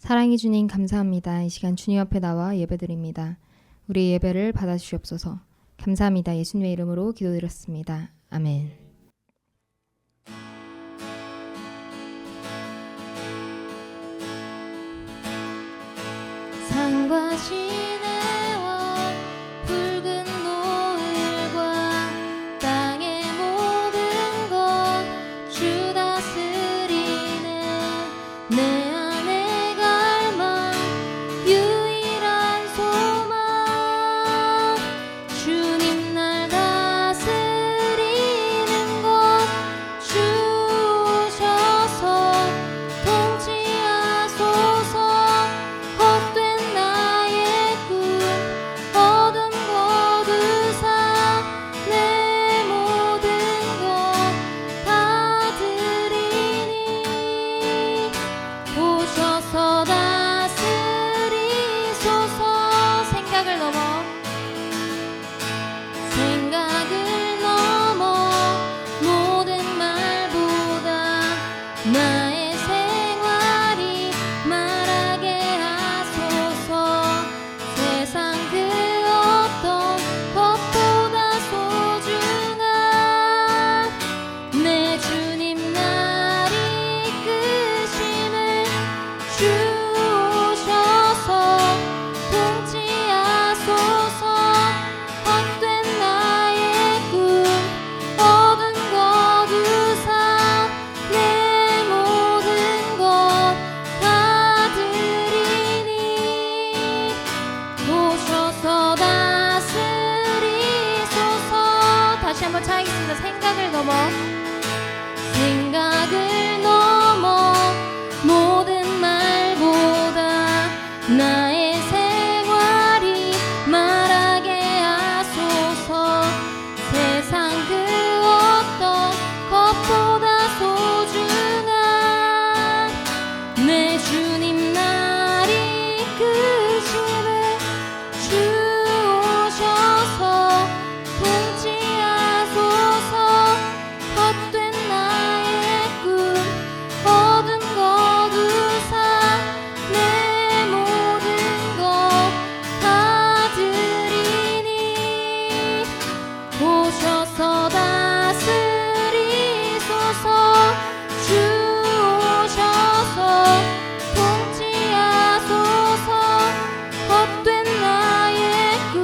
사랑해 주님 감사합니다. 이 시간 주님 앞에 나와 예배드립니다. 우리 예배를 받아주시옵소서. 감사합니다. 예수님의 이름으로 기도드렸습니다. 아멘. 산과 시내와 붉은 노을과 땅의 모든 것 주 다스리네. 내 안의 갈망 유일한 소망 주님 날 다스리는 것 주셔서 통치하소서. 헛된 나의 꿈 어둠 거두사 내 모든 것 다 드리니 오셔서 다스리소서. 생각을 넘어 모든 말보다 나의 생활이 말하게 하소서. 세상 그 어떤 것보다 소중한 내 주님 날 이끄심을 주셔서 통치하소서. 헛된 나의 꿈 어둠 거두사 내 모든 것 다 드리니 오셔서 다스리소서. 다시 한번 차겠습니다. 생각을 넘어 모든 말보다 나의 생활이 말하게 하소서. 세상 그 어떤 것보다 소중한 내 주님 날 이끄심을 주셔서 통치하소서. 헛된 나의 꿈 어둠 거두사 내 모든 것 다 드리니 오셔서 다스리소서. 주셔서 통치하소서. 헛된 나의 꿈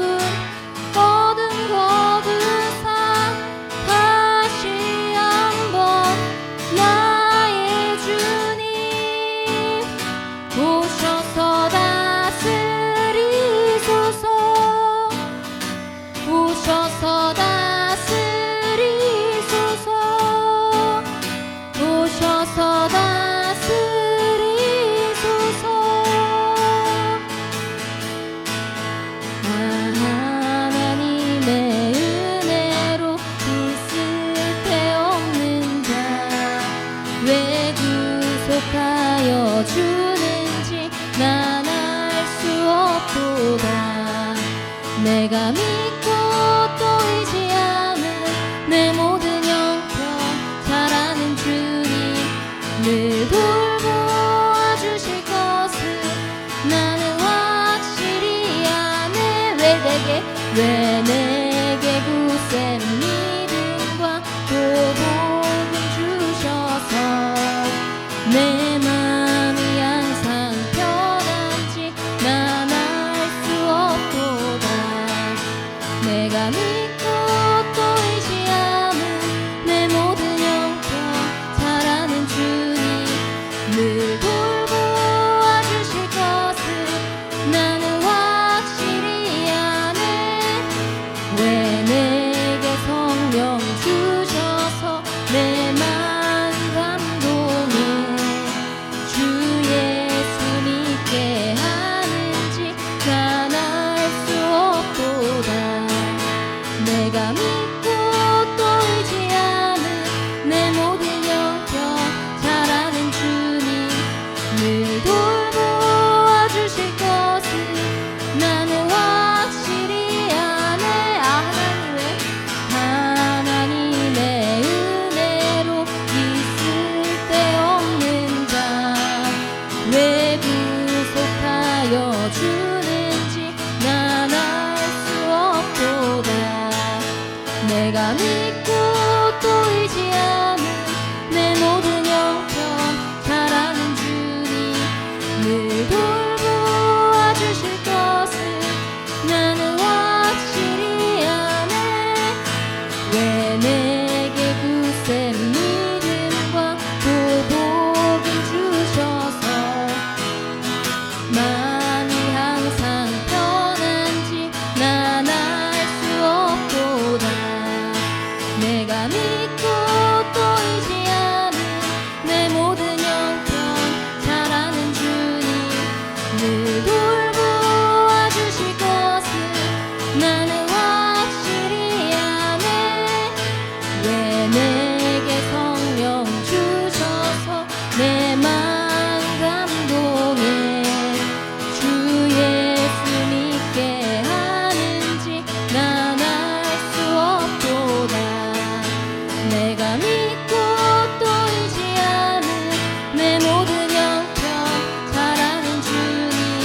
어둠 거두사 다시 한번 나의 주님 오셔서 다스리소서. 오셔서 다스리소서. 오셔서 다스리소서. 하나님의 은혜로 있을 데 없는 자 왜 구속하여 주는지 난 알 수 없도다. 내가 믿고 또 의지하는 내 모든 형편 잘 아는 주님 늘 돌보아 주실 것을 나는 확실히 아네. 왜 내게 굳센 믿음과 또 복음 주셔서 내 마음이 항상 편한지 난 알 수 없도다. 내가 믿고 또 의지하는 내 모든 형편 잘 아는 주님 늘 돌보아 주실 것을 나는 확실히 아네. 왜 내게 성령 주셔서 내 마음 감동해 주 예수 믿게 하는지 난 알 수 없도다. 내가 믿고 또 의지하는 내 모든 형편 잘 아는 주님 늘 돌보아 주실 것을 나는 확실히 아네. 하나님의 은혜로 있을 데 없는 자 왜 내가 믿고 또 의지하는 내 모든 형편 사랑하는 주님 늘 돌보아 주실 것을 나는 확실히 아네. 왜 내게 굳센 믿음과 또 복을 주셔서 마음이 항상 편한지 난 알 수 없도다. 내가 믿고 또 의지하는 내 모든 형편 잘하는 주님 늘 돌보아 주실 것을 나는 확실히 아네. 왜 내게 성령 주셔서 내 마음 감동해 주 예수 믿게 하는지 난 알 수 없도다. 내가 믿고 또 의지하는 내 모든 형편 잘하는 주님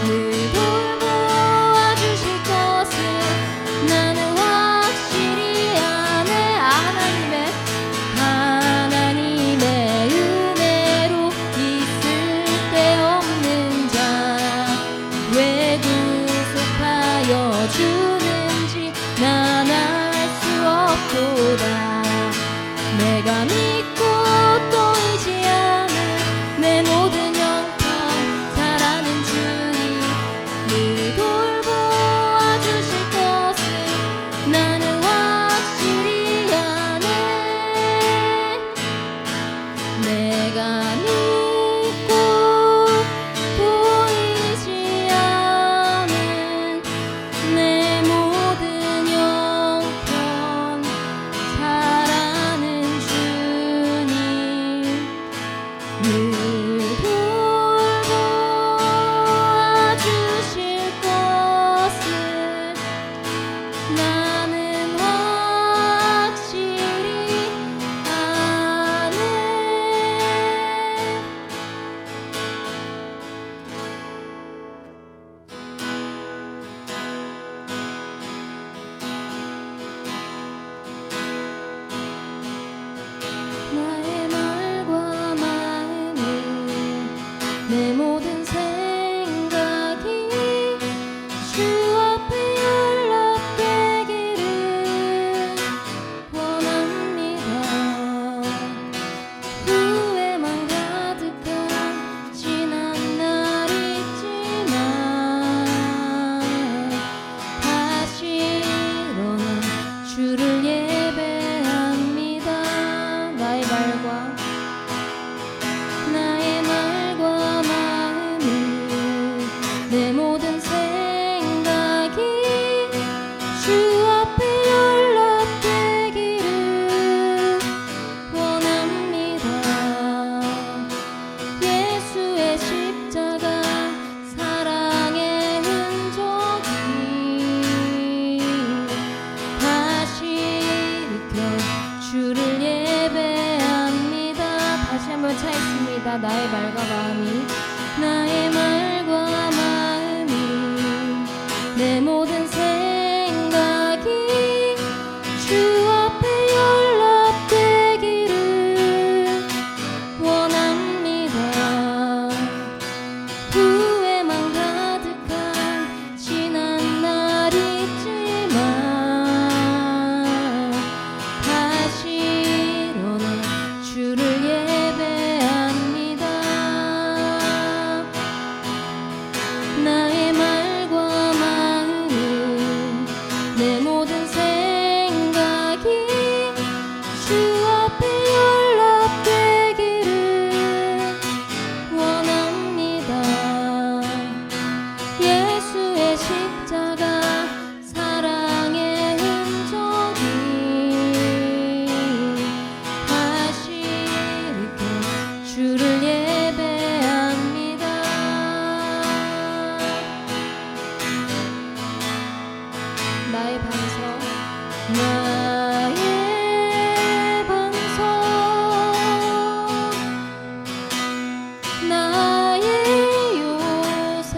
늘 돌보아 주실 것을 나는 확실히 아네. 하나님의 은혜로 있을 때 없는 자 왜 구속하여 주는지 난 알 수 없도다. 내가 믿고 또 의지하는 내 모든 형편 잘하는 주님 늘 돌보아 주실 것을 나는 확실히 아네. 내가 믿고 또 의지하는 내 모든 형편 잘하는 주님 늘 돌보아 주실 것을 나는 확실히 아네. 나의 말과 마음을 내 모든 생각이 주 앞에 연락되기를 원합니다. 후회만 가득한 지난 날 있지만 다시 일어나 주를 예배합니다. 나의 말과 마음을 내 모든 생각이 주 앞에 연락되기를 원합니다. 예수의 십자가 사랑의 흔적이 다시 일으켜 주를 예배합니다. 다시 한번 차있습니다. 나의 말과 마음이 나의 말과 마음이 내 모든 생각이 주 앞에 연락되기를 원합니다. 후회만 가득한 지난 날 있지만 다시 일어나 주를 예배합니다. 나의 말과 마음을 내 모든 생각이 주 앞에 연락되기를 원합니다. 예수의 십자가 사랑의 흔적이 다시 일으켜 주를 예배합니다. 나의 반석 나의 반석 나의 요새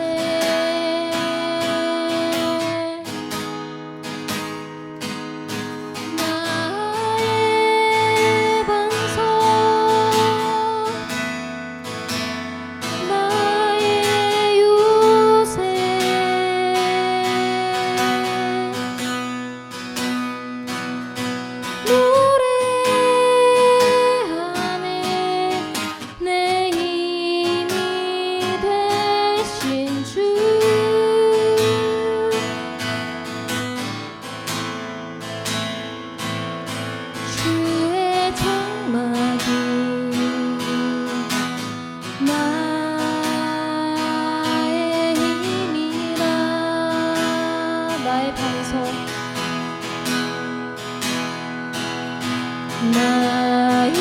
나의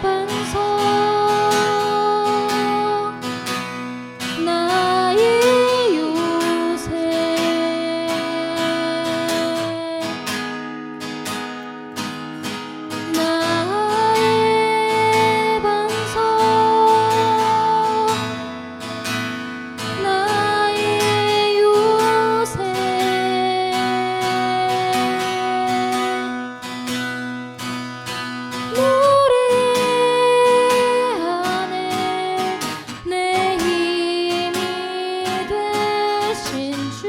반석 나의 요새 나의 반석 나의 요새 노래하네 내 힘이 되신 주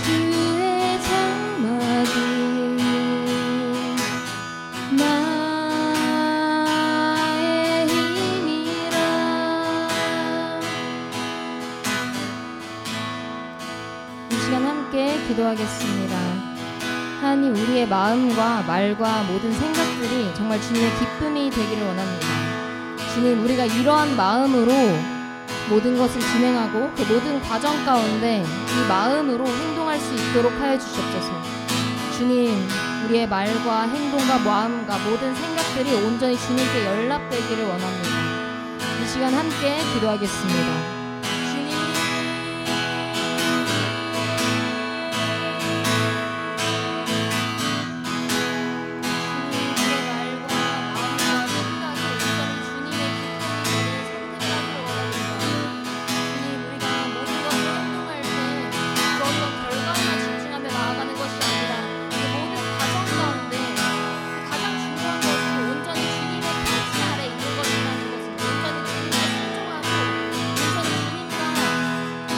주의 장막이 나의 힘이라 이 시간 함께 기도하겠습니다. 하나님, 우리의 마음과 말과 모든 생각들이 정말 주님의 기쁨이 되기를 원합니다. 주님, 우리가 이러한 마음으로 모든 것을 진행하고 그 모든 과정 가운데 이 마음으로 행동할 수 있도록 하여 주시옵소서. 주님, 우리의 말과 행동과 마음과 모든 생각들이 온전히 주님께 연락되기를 원합니다. 이 시간 함께 기도하겠습니다. 주님, 우리의 말과 마음과 생각이 온전히 주님의 기쁨이 되는 선택을 하기를 원합니다. 주님, 우리가 모든 것을 행동할 때 그 어떤 결과에만 집중하며 나아가는 것이 아니라 그 모든 과정 가운데 그 가장 중요한 것이 온전히 주님의 통치 아래 있는 것이라는 것을 온전히 주님께 순종하고 온전히 주님과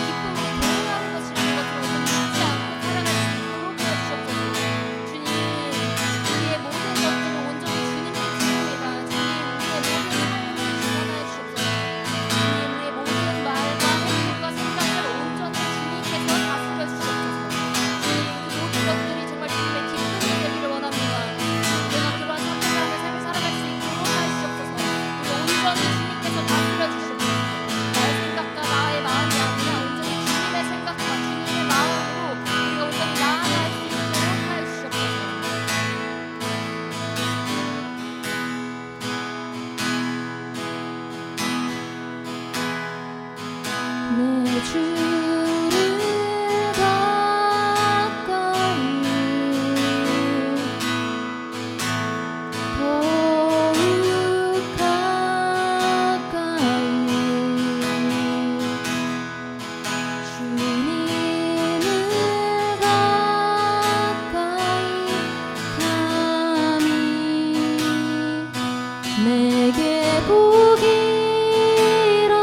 기쁨으로 동행하는 것이라는 것을 온전히 잊지 않고 살아갈 수 있도록 해주셨소서. 주님, 우리의 모든 것들을 온전히 주님께 드립니다. 주님, 우리의 모든 삶을 주관하여 주옵소서. 주님, 우리의 모든 말과 행동과 생각을 온전히 주님께서 다스려 주시옵소서. 주님, 그 모든 것들이 정말 주님의 기쁨이 되기를 원합니다. 우리가 그러한 선택하는 삶을 살아갈 수 있도록 하여 주시옵소서. 우리 온전히 주님께서 다스려 주시옵소서. 나의 생각과 나의 마음이 아니라 온전히 주님의 생각과 주님의 마음으로 우리가 온전히 나아갈 수 있도록 하여 주시옵소서. 내 주를 가까이 더욱 가까이 주님을 가까이 감히 내게 복이라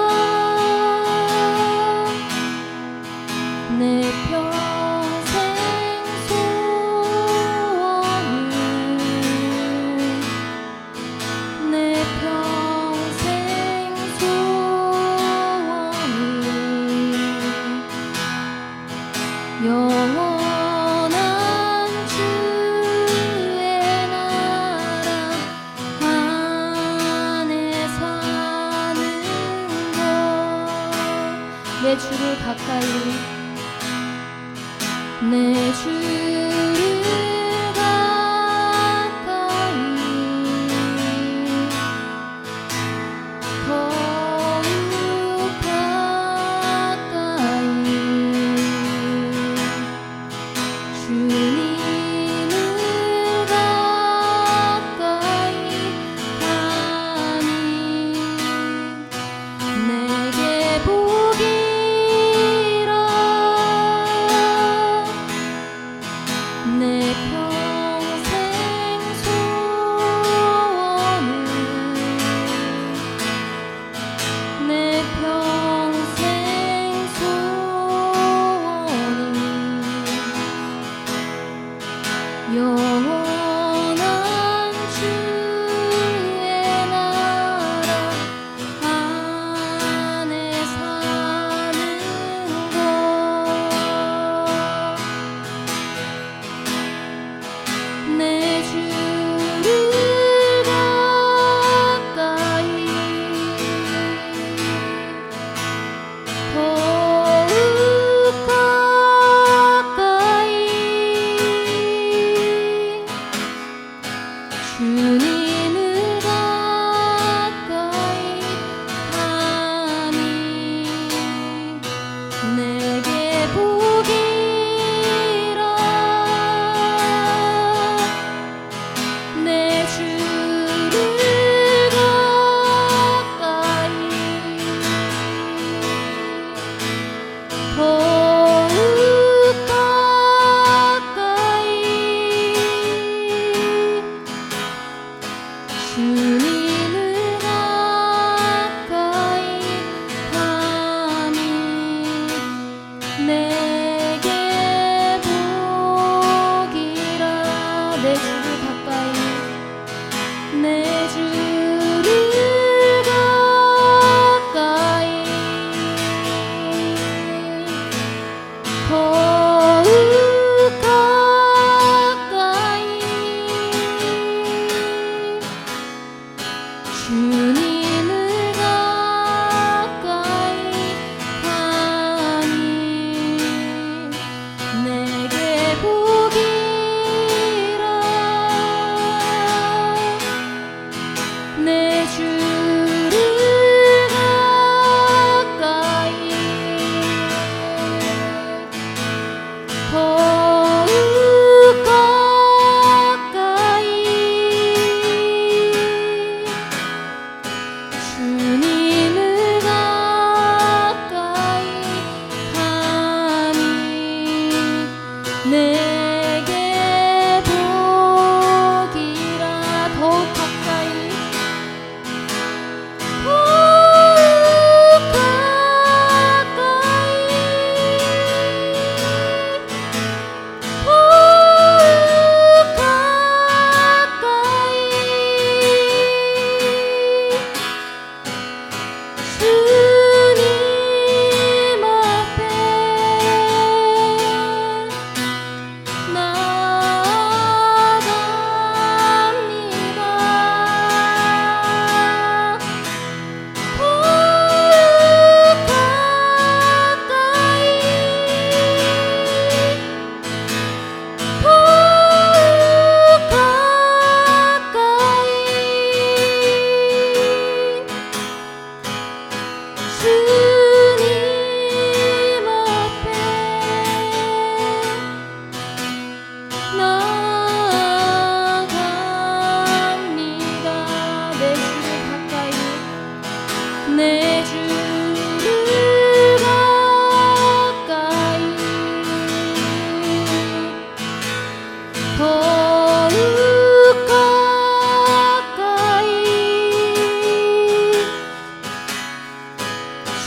내 평생 소원을 내 평생 소원을 영원한 주의 나라 안에 사는 것 내 주를 가까이 내 주를 가까이 더욱 가까이 주님을 가까이 감히 내게 복이라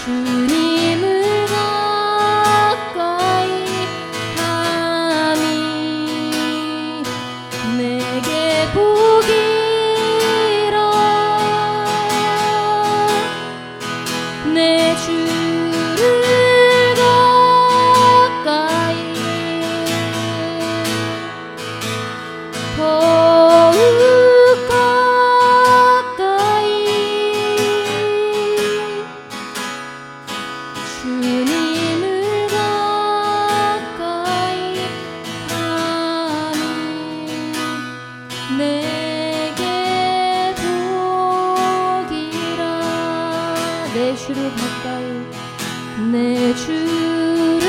주님을 가까이 감히 내게 복이라 내 주를 가까이 더욱 가까이 주님을 가까이 감히 내게 복이라 내 주를 가까이 내 주를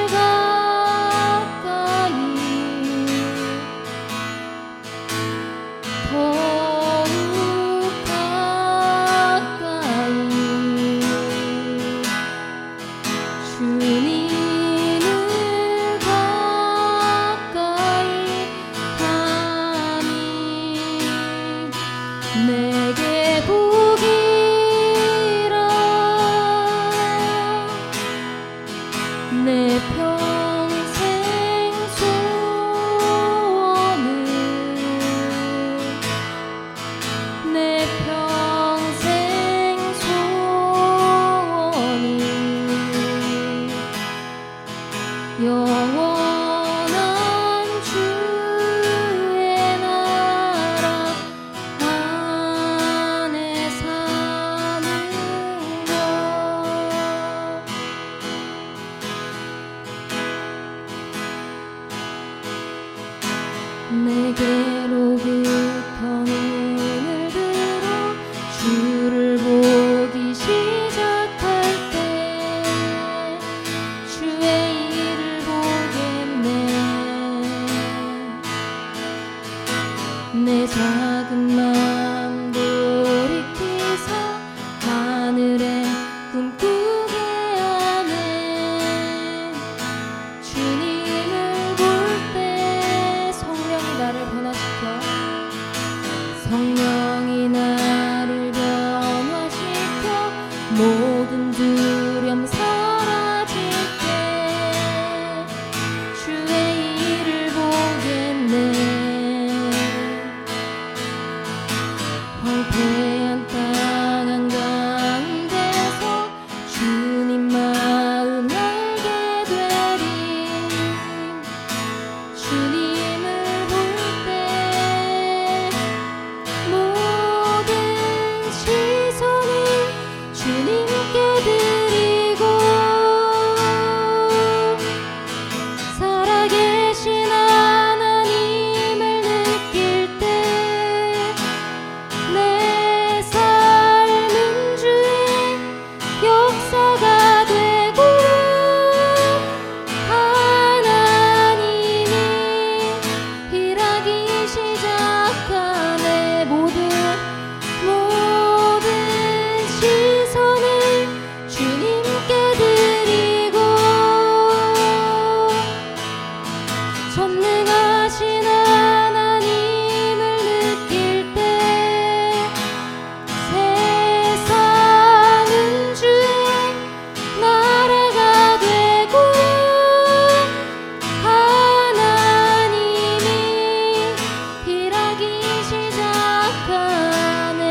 가까이 더욱 가까이 주님을 가까이 감히 내게 복이라 내 평생 소원을 내 평생 소원이 영원한 주의 나라 안에 사는 것 내게로부터 눈을 들어 주를 보기 시작할 때 주의 일을 보겠네 내 작은 맘 돌이키사 하늘에 꿈꾸게 하네 주님을 볼 때 성령이 나를 변화시켜 성령이 나를 변화시켜 모든 두려움 사라질 때 주의 일을 보겠네 황폐한 땅 한가운데서 주님 마음 알게 되리 주님을 볼 때 모든 시선을 주님께 드리고 살아계신 하나님을 느낄 때 내 삶은 주의 역사가 되고 하나님이 일하기 시작하네 모든 시선을 주님께 드리고 전능하신 하나님을 느낄 때 세상은 주의 나라가 되고 하나님이 일하기 시작하네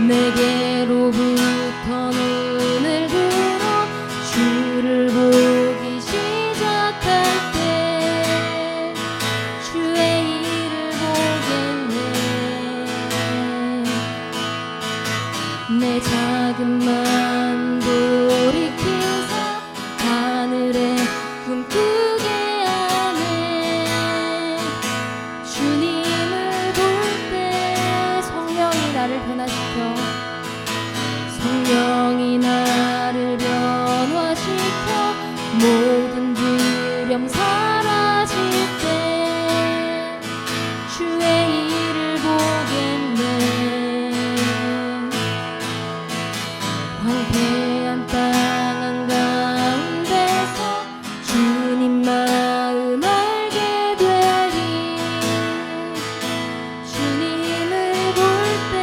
내게로부터 눈을 들어 주를 보기 시작할 때 주의 일을 보겠네 내 작은 맘 돌이키사 하늘에 꿈꾸게 하네 주님을 볼 때 성령이 나를 변화시켜 성령이 나를 변화시켜 모든 두려움 사라질 때 주의 일을 보겠네 황폐한 땅 한가운데서 주님 마음 알게 되리 주님을 볼 때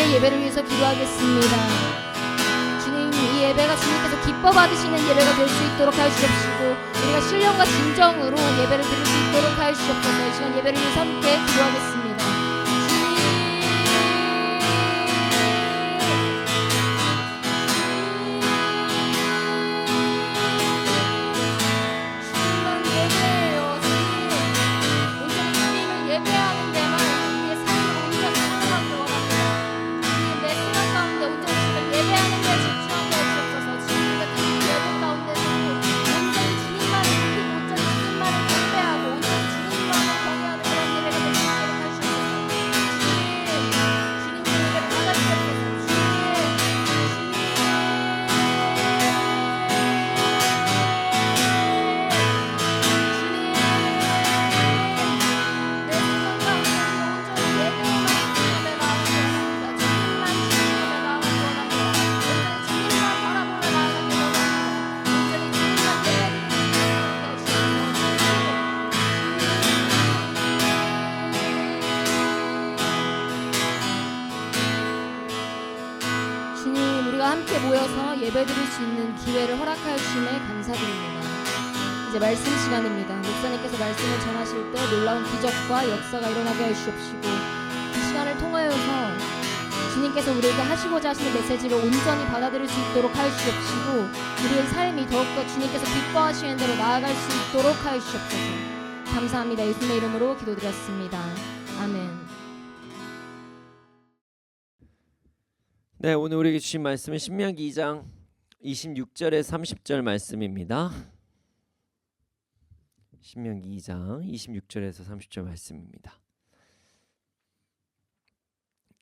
주님의 예배를 위해서 기도하겠습니다. 주님, 이 예배가 주님께서 기뻐 받으시는 예배가 될 수 있도록 하여 주옵시고 우리가 신령과 진정으로 예배를 드릴 수 있도록 하여 주옵소서. 이 시간 예배를 위해서 함께 기도하겠습니다. 함께 모여서 예배드릴 수 있는 기회를 허락하여 주심에 감사드립니다. 이제 말씀 시간입니다. 목사님께서 말씀을 전하실 때 놀라운 기적과 역사가 일어나게 하여 주옵시고 이 시간을 통하여서 주님께서 우리에게 하시고자 하시는 메시지를 온전히 받아들일 수 있도록 하여 주옵시고 우리의 삶이 더욱더 주님께서 기뻐하시는 대로 나아갈 수 있도록 하여 주옵소서. 감사합니다. 예수님의 이름으로 기도드렸습니다. 아멘. 네, 오늘 우리에게 주신 말씀은 신명기 2장 26절에 30절 말씀입니다. 신명기 2장 26절에서 30절 말씀입니다.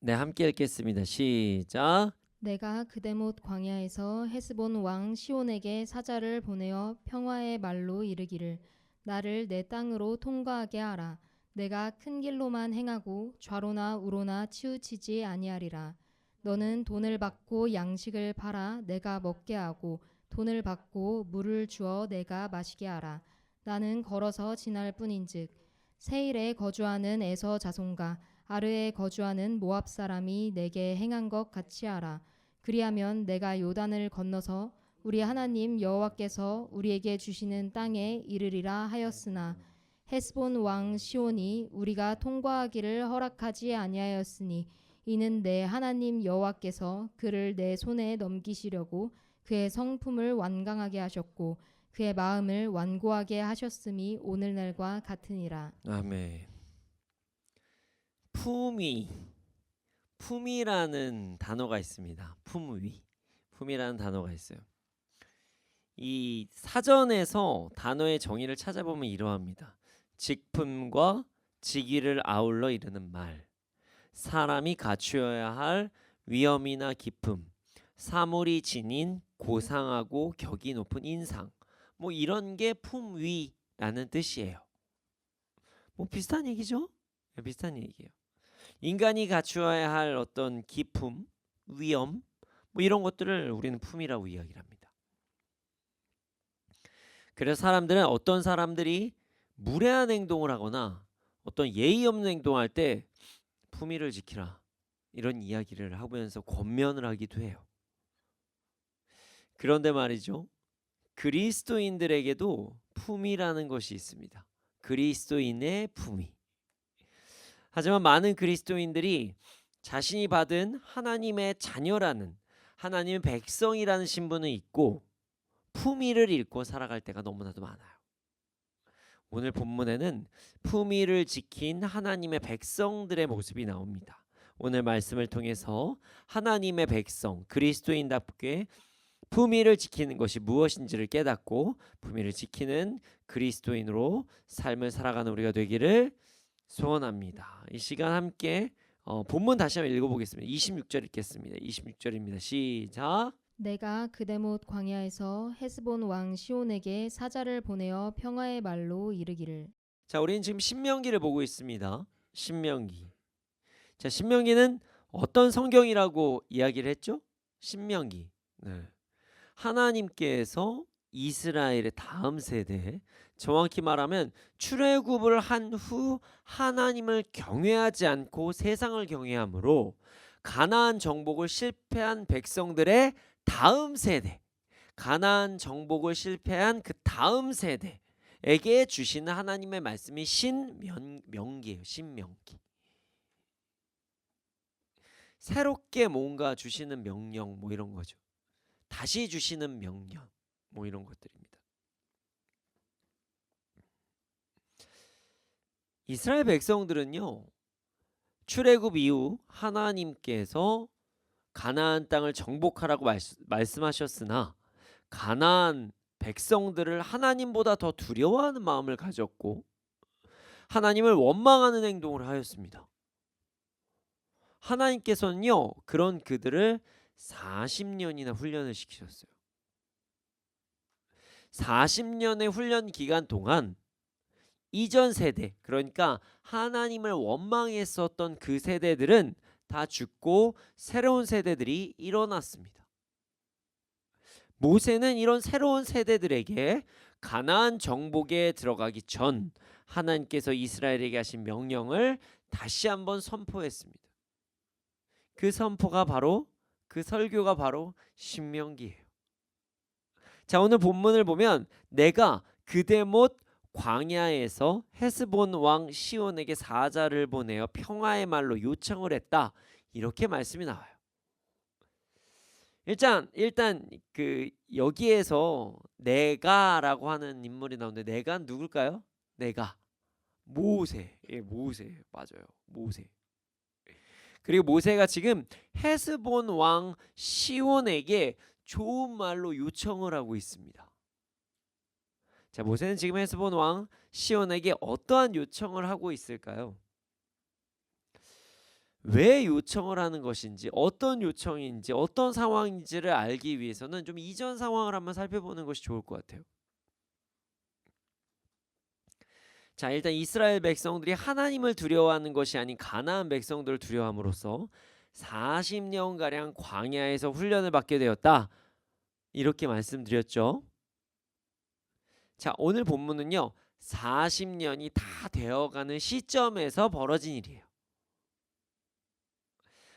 네, 함께 읽겠습니다. 시작. 내가 그대못 광야에서 헤스본 왕 시온에게 사자를 보내어 평화의 말로 이르기를 나를 내 땅으로 통과하게 하라. 내가 큰 길로만 행하고 좌로나 우로나 치우치지 아니하리라. 너는 돈을 받고 양식을 팔아 내가 먹게 하고 돈을 받고 물을 주어 내가 마시게 하라. 나는 걸어서 지날 뿐인즉 세일에 거주하는 에서 자손과 아르에 거주하는 모압 사람이 내게 행한 것 같이 하라. 그리하면 내가 요단을 건너서 우리 하나님 여호와께서 우리에게 주시는 땅에 이르리라 하였으나 헤스본 왕 시온이 우리가 통과하기를 허락하지 아니하였으니 이는 내 하나님 여호와께서 그를 내 손에 넘기시려고 그의 성품을 완강하게 하셨고 그의 마음을 완고하게 하셨음이 오늘날과 같으니라. 아멘. 품위라는 단어가 있습니다. 품위라는 단어가 있어요. 이 사전에서 단어의 정의를 찾아보면 이러합니다. 직품과 직위를 아울러 이르는 말, 사람이 갖추어야 할 위엄이나 기품, 사물이 지닌 고상하고 격이 높은 인상, 뭐 이런 게 품위라는 뜻이에요. 뭐 비슷한 얘기죠? 네, 비슷한 얘기예요. 인간이 갖추어야 할 어떤 기품, 위엄, 뭐 이런 것들을 우리는 품위라고 이야기를 합니다. 그래서 어떤 사람들이 무례한 행동을 하거나 어떤 예의 없는 행동할 때 품위를 지키라 이런 이야기를 하면서 권면을 하기도 해요. 그런데 말이죠, 그리스도인들에게도 품위라는 것이 있습니다. 그리스도인의 품위. 하지만 많은 그리스도인들이 자신이 받은 하나님의 자녀라는, 하나님의 백성이라는 신분을 잊고 품위를 잃고 살아갈 때가 너무나도 많아요. 오늘 본문에는 품위를 지킨 하나님의 백성들의 모습이 나옵니다. 오늘 말씀을 통해서 하나님의 백성, 그리스도인답게 품위를 지키는 것이 무엇인지를 깨닫고 품위를 지키는 그리스도인으로 삶을 살아가는 우리가 되기를 소원합니다. 이 시간 함께 본문 다시 한번 읽어보겠습니다. 26절 읽겠습니다. 26절입니다. 시작. 내가 그대못 광야에서 헤스본 왕 시온에게 사자를 보내어 평화의 말로 이르기를. 자, 우리는 지금 신명기를 보고 있습니다. 신명기. 자, 신명기는 어떤 성경이라고 이야기를 했죠? 신명기. 네. 하나님께서 이스라엘의 다음 세대, 정확히 말하면 출애굽을 한 후 하나님을 경외하지 않고 세상을 경외함으로 가나안 정복을 실패한 백성들의 다음 세대, 가나안 정복을 실패한 그 다음 세대에게 주시는 하나님의 말씀이 신명기예요. 신명기. 새롭게 뭔가 주시는 명령 뭐 이런 거죠. 다시 주시는 명령 뭐 이런 것들입니다. 이스라엘 백성들은요, 출애굽 이후 하나님께서 가나안 땅을 정복하라고 말씀하셨으나 가나안 백성들을 하나님보다 더 두려워하는 마음을 가졌고 하나님을 원망하는 행동을 하였습니다. 하나님께서는요, 그런 그들을 40년이나 훈련을 시키셨어요. 40년의 훈련 기간 동안 이전 세대, 그러니까 하나님을 원망했었던 그 세대들은 다 죽고 새로운 세대들이 일어났습니다. 모세는 이런 새로운 세대들에게 가나안 정복에 들어가기 전 하나님께서 이스라엘에게 하신 명령을 다시 한번 선포했습니다. 그 선포가 바로, 그 설교가 바로 신명기예요. 자, 오늘 본문을 보면 내가 그대 못 광야에서 헤스본 왕 시온에게 사자를 보내어 평화의 말로 요청을 했다, 이렇게 말씀이 나와요. 일단 그 여기에서 내가라고 하는 인물이 나오는데 내가 누굴까요? 내가 모세. 예, 모세 맞아요. 모세. 그리고 모세가 지금 헤스본 왕 시온에게 좋은 말로 요청을 하고 있습니다. 자, 모세는 지금 헤스본 왕 시온에게 어떠한 요청을 하고 있을까요? 왜 요청을 하는 것인지, 어떤 요청인지, 어떤 상황인지를 알기 위해서는 좀 이전 상황을 한번 살펴보는 것이 좋을 것 같아요. 자, 일단 이스라엘 백성들이 하나님을 두려워하는 것이 아닌 가나안 백성들을 두려워함으로써 40년가량 광야에서 훈련을 받게 되었다, 이렇게 말씀드렸죠. 자, 오늘 본문은요, 40년이 다 되어가는 시점에서 벌어진 일이에요.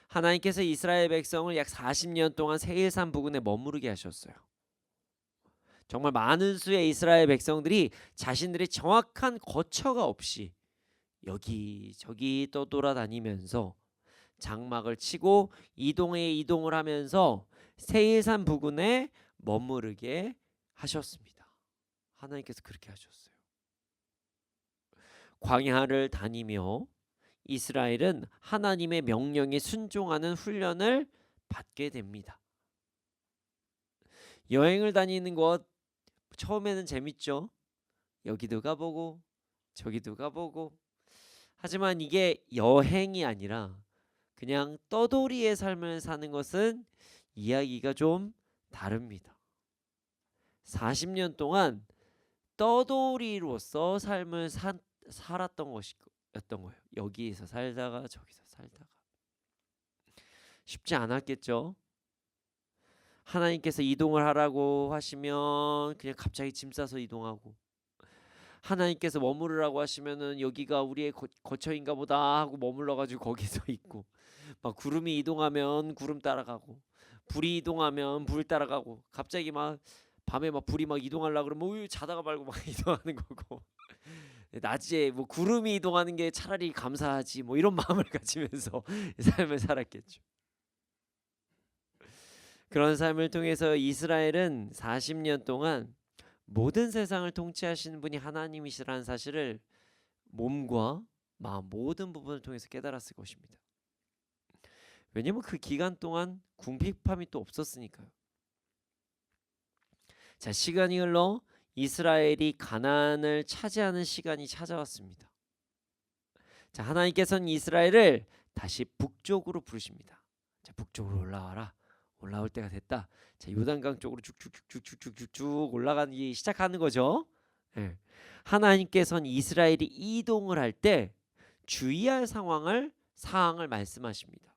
하나님께서 이스라엘 백성을 약 40년 동안 세일산 부근에 머무르게 하셨어요. 정말 많은 수의 이스라엘 백성들이 자신들의 정확한 거처가 없이 여기저기 떠돌아다니면서 장막을 치고 이동을 하면서 세일산 부근에 머무르게 하셨습니다. 하나님께서 그렇게 하셨어요. 광야를 다니며 이스라엘은 하나님의 명령에 순종하는 훈련을 받게 됩니다. 여행을 다니는 것 처음에는 재밌죠. 여기도 가보고 저기도 가보고. 하지만 이게 여행이 아니라 그냥 떠돌이의 삶을 사는 것은 이야기가 좀 다릅니다. 40년 동안 떠돌이로서 삶을 살았던 것이었던 거예요. 여기에서 살다가 저기서 살다가. 쉽지 않았겠죠. 하나님께서 이동을 하라고 하시면 그냥 갑자기 짐 싸서 이동하고, 하나님께서 머무르라고 하시면은 여기가 우리의 거처인가 보다 하고 머물러가지고 거기서 있고, 막 구름이 이동하면 구름 따라가고, 불이 이동하면 불 따라가고, 갑자기 막 밤에 막 불이 막 이동하려고 그러면 자다가 말고 막 이동하는 거고, 낮에 뭐 구름이 이동하는 게 차라리 감사하지 뭐 이런 마음을 가지면서 삶을 살았겠죠. 그런 삶을 통해서 이스라엘은 40년 동안 모든 세상을 통치하시는 분이 하나님이시라는 사실을 몸과 마음 모든 부분을 통해서 깨달았을 것입니다. 왜냐면 그 기간 동안 궁핍함이 또 없었으니까요. 자, 시간이 흘러 이스라엘이 가나안을 차지하는 시간이 찾아왔습니다. 자, 하나님께서는 이스라엘을 다시 북쪽으로 부르십니다. 자, 북쪽으로 올라와라. 올라올 때가 됐다. 자, 요단강 쪽으로 쭉쭉쭉쭉쭉쭉 올라가기 시작하는 거죠. 네. 하나님께서는 이스라엘이 이동을 할 때 주의할 사항을 말씀하십니다.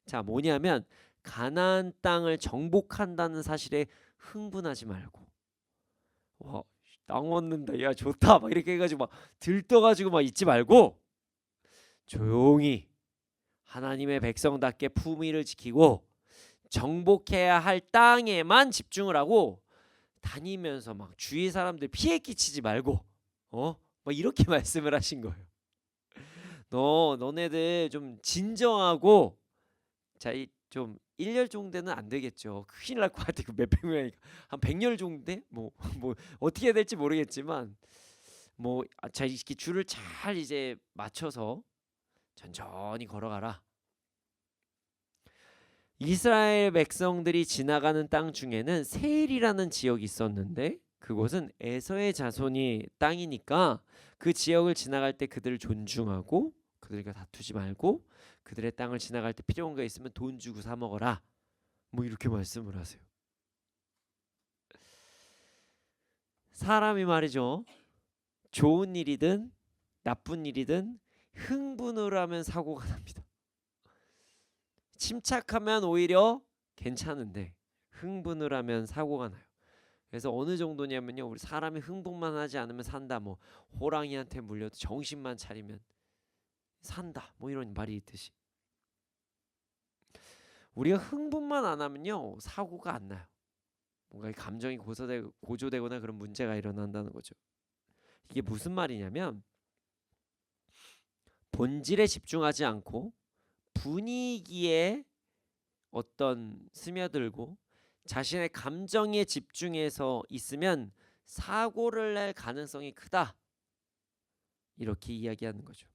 자, 뭐냐면 가나안 땅을 정복한다는 사실에 흥분하지 말고, 와, 땅 얻는다, 야 좋다, 막 이렇게 해가지고 막 들떠가지고 막 있지 말고 조용히 하나님의 백성답게 품위를 지키고 정복해야 할 땅에만 집중을 하고 다니면서 막 주위 사람들 피해 끼치지 말고 막 이렇게 말씀을 하신 거예요. 너네들 좀 진정하고 자, 좀 1열 정도는 안 되겠죠. 큰일 날 것 같아. 그 몇백 명이니까 한 100열 정도? 뭐 어떻게 해야 될지 모르겠지만 자, 이렇게 줄을 잘 이제 맞춰서 천천히 걸어가라. 이스라엘 백성들이 지나가는 땅 중에는 세일이라는 지역이 있었는데 그곳은 에서의 자손이 땅이니까 그 지역을 지나갈 때 그들을 존중하고 그들과 다투지 말고 그들의 땅을 지나갈 때 필요한 거 있으면 돈 주고 사 먹어라. 이렇게 말씀을 하세요. 사람이 말이죠. 좋은 일이든 나쁜 일이든 흥분을 하면 사고가 납니다. 침착하면 오히려 괜찮은데 흥분을 하면 사고가 나요. 그래서 어느 정도냐면요. 우리 사람이 흥분만 하지 않으면 산다. 호랑이한테 물려도 정신만 차리면 산다. 이런 말이 있듯이 우리가 흥분만 안 하면요. 사고가 안 나요. 뭔가 감정이 고조되거나 그런 문제가 일어난다는 거죠. 이게 무슨 말이냐면 본질에 집중하지 않고 분위기에 스며들고 자신의 감정에 집중해서 있으면 사고를 낼 가능성이 크다. 이렇게 이야기하는 거죠.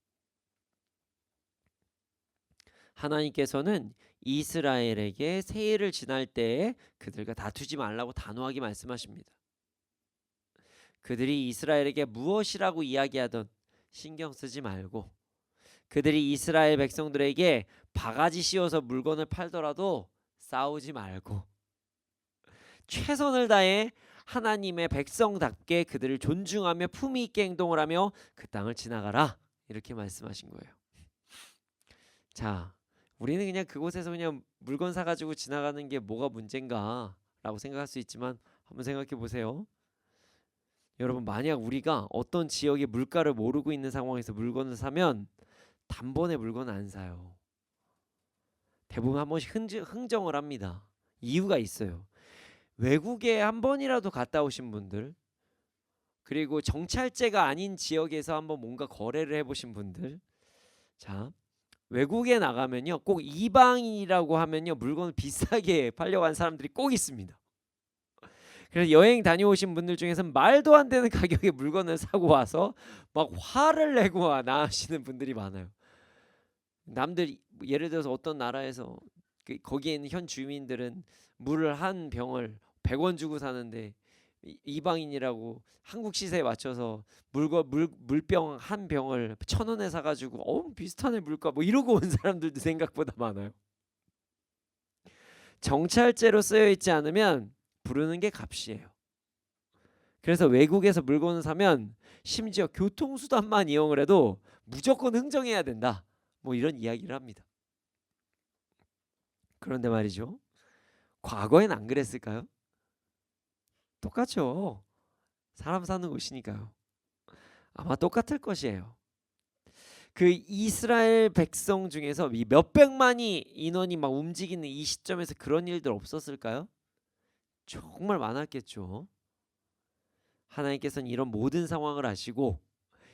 하나님께서는 이스라엘에게 세일을 지날 때에 그들과 다투지 말라고 단호하게 말씀하십니다. 그들이 이스라엘에게 무엇이라고 이야기하던 신경 쓰지 말고 그들이 이스라엘 백성들에게 바가지 씌워서 물건을 팔더라도 싸우지 말고 최선을 다해 하나님의 백성답게 그들을 존중하며 품위 있게 행동을 하며 그 땅을 지나가라. 이렇게 말씀하신 거예요. 자, 우리는 그냥 그곳에서 그냥 물건 사가지고 지나가는 게 뭐가 문제인가 라고 생각할 수 있지만 한번 생각해 보세요. 여러분, 만약 우리가 어떤 지역의 물가를 모르고 있는 상황에서 물건을 사면 단번에 물건을 안 사요. 대부분 한 번씩 흥정을 합니다. 이유가 있어요. 외국에 한 번이라도 갔다 오신 분들, 그리고 정찰제가 아닌 지역에서 한번 뭔가 거래를 해보신 분들, 자, 외국에 나가면요 꼭 이방인이라고 하면요 물건을 비싸게 팔려고 하는 사람들이 꼭 있습니다. 그래서 여행 다녀오신 분들 중에서는 말도 안 되는 가격에 물건을 사고 와서 막 화를 내고 나가시는 분들이 많아요. 남들 예를 들어서 어떤 나라에서 거기에 있는 현 주민들은 물을 한 병을 100원 주고 사는데 이방인이라고 한국 시세에 맞춰서 물병 한 병을 1,000원에 사가지고 비슷하네 물가 이러고 온 사람들도 생각보다 많아요. 정찰제로 쓰여 있지 않으면 부르는 게 값이에요. 그래서 외국에서 물건을 사면 심지어 교통수단만 이용을 해도 무조건 흥정해야 된다. 이런 이야기를 합니다. 그런데 말이죠. 과거엔 안 그랬을까요? 똑같죠. 사람 사는 곳이니까요. 아마 똑같을 것이에요. 그 이스라엘 백성 중에서 이 몇백만이 인원이 막 움직이는 이 시점에서 그런 일들 없었을까요? 정말 많았겠죠. 하나님께서는 이런 모든 상황을 아시고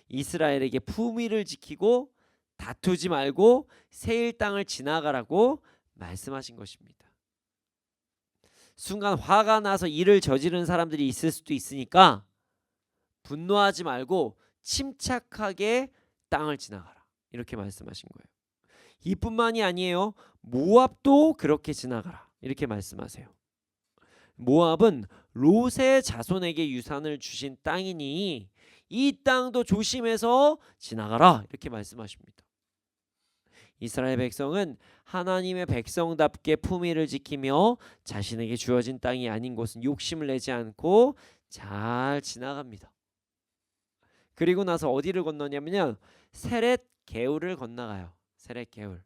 이스라엘에게 품위를 지키고 다투지 말고 세일 땅을 지나가라고 말씀하신 것입니다. 순간 화가 나서 일을 저지른 사람들이 있을 수도 있으니까 분노하지 말고 침착하게 땅을 지나가라. 이렇게 말씀하신 거예요. 이뿐만이 아니에요. 모압도 그렇게 지나가라. 이렇게 말씀하세요. 모압은 롯의 자손에게 유산을 주신 땅이니 이 땅도 조심해서 지나가라. 이렇게 말씀하십니다. 이스라엘 백성은 하나님의 백성답게 품위를 지키며 자신에게 주어진 땅이 아닌 곳은 욕심을 내지 않고 잘 지나갑니다. 그리고 나서 어디를 건너냐면요 세렛 게울을 건너가요. 세렛 게울.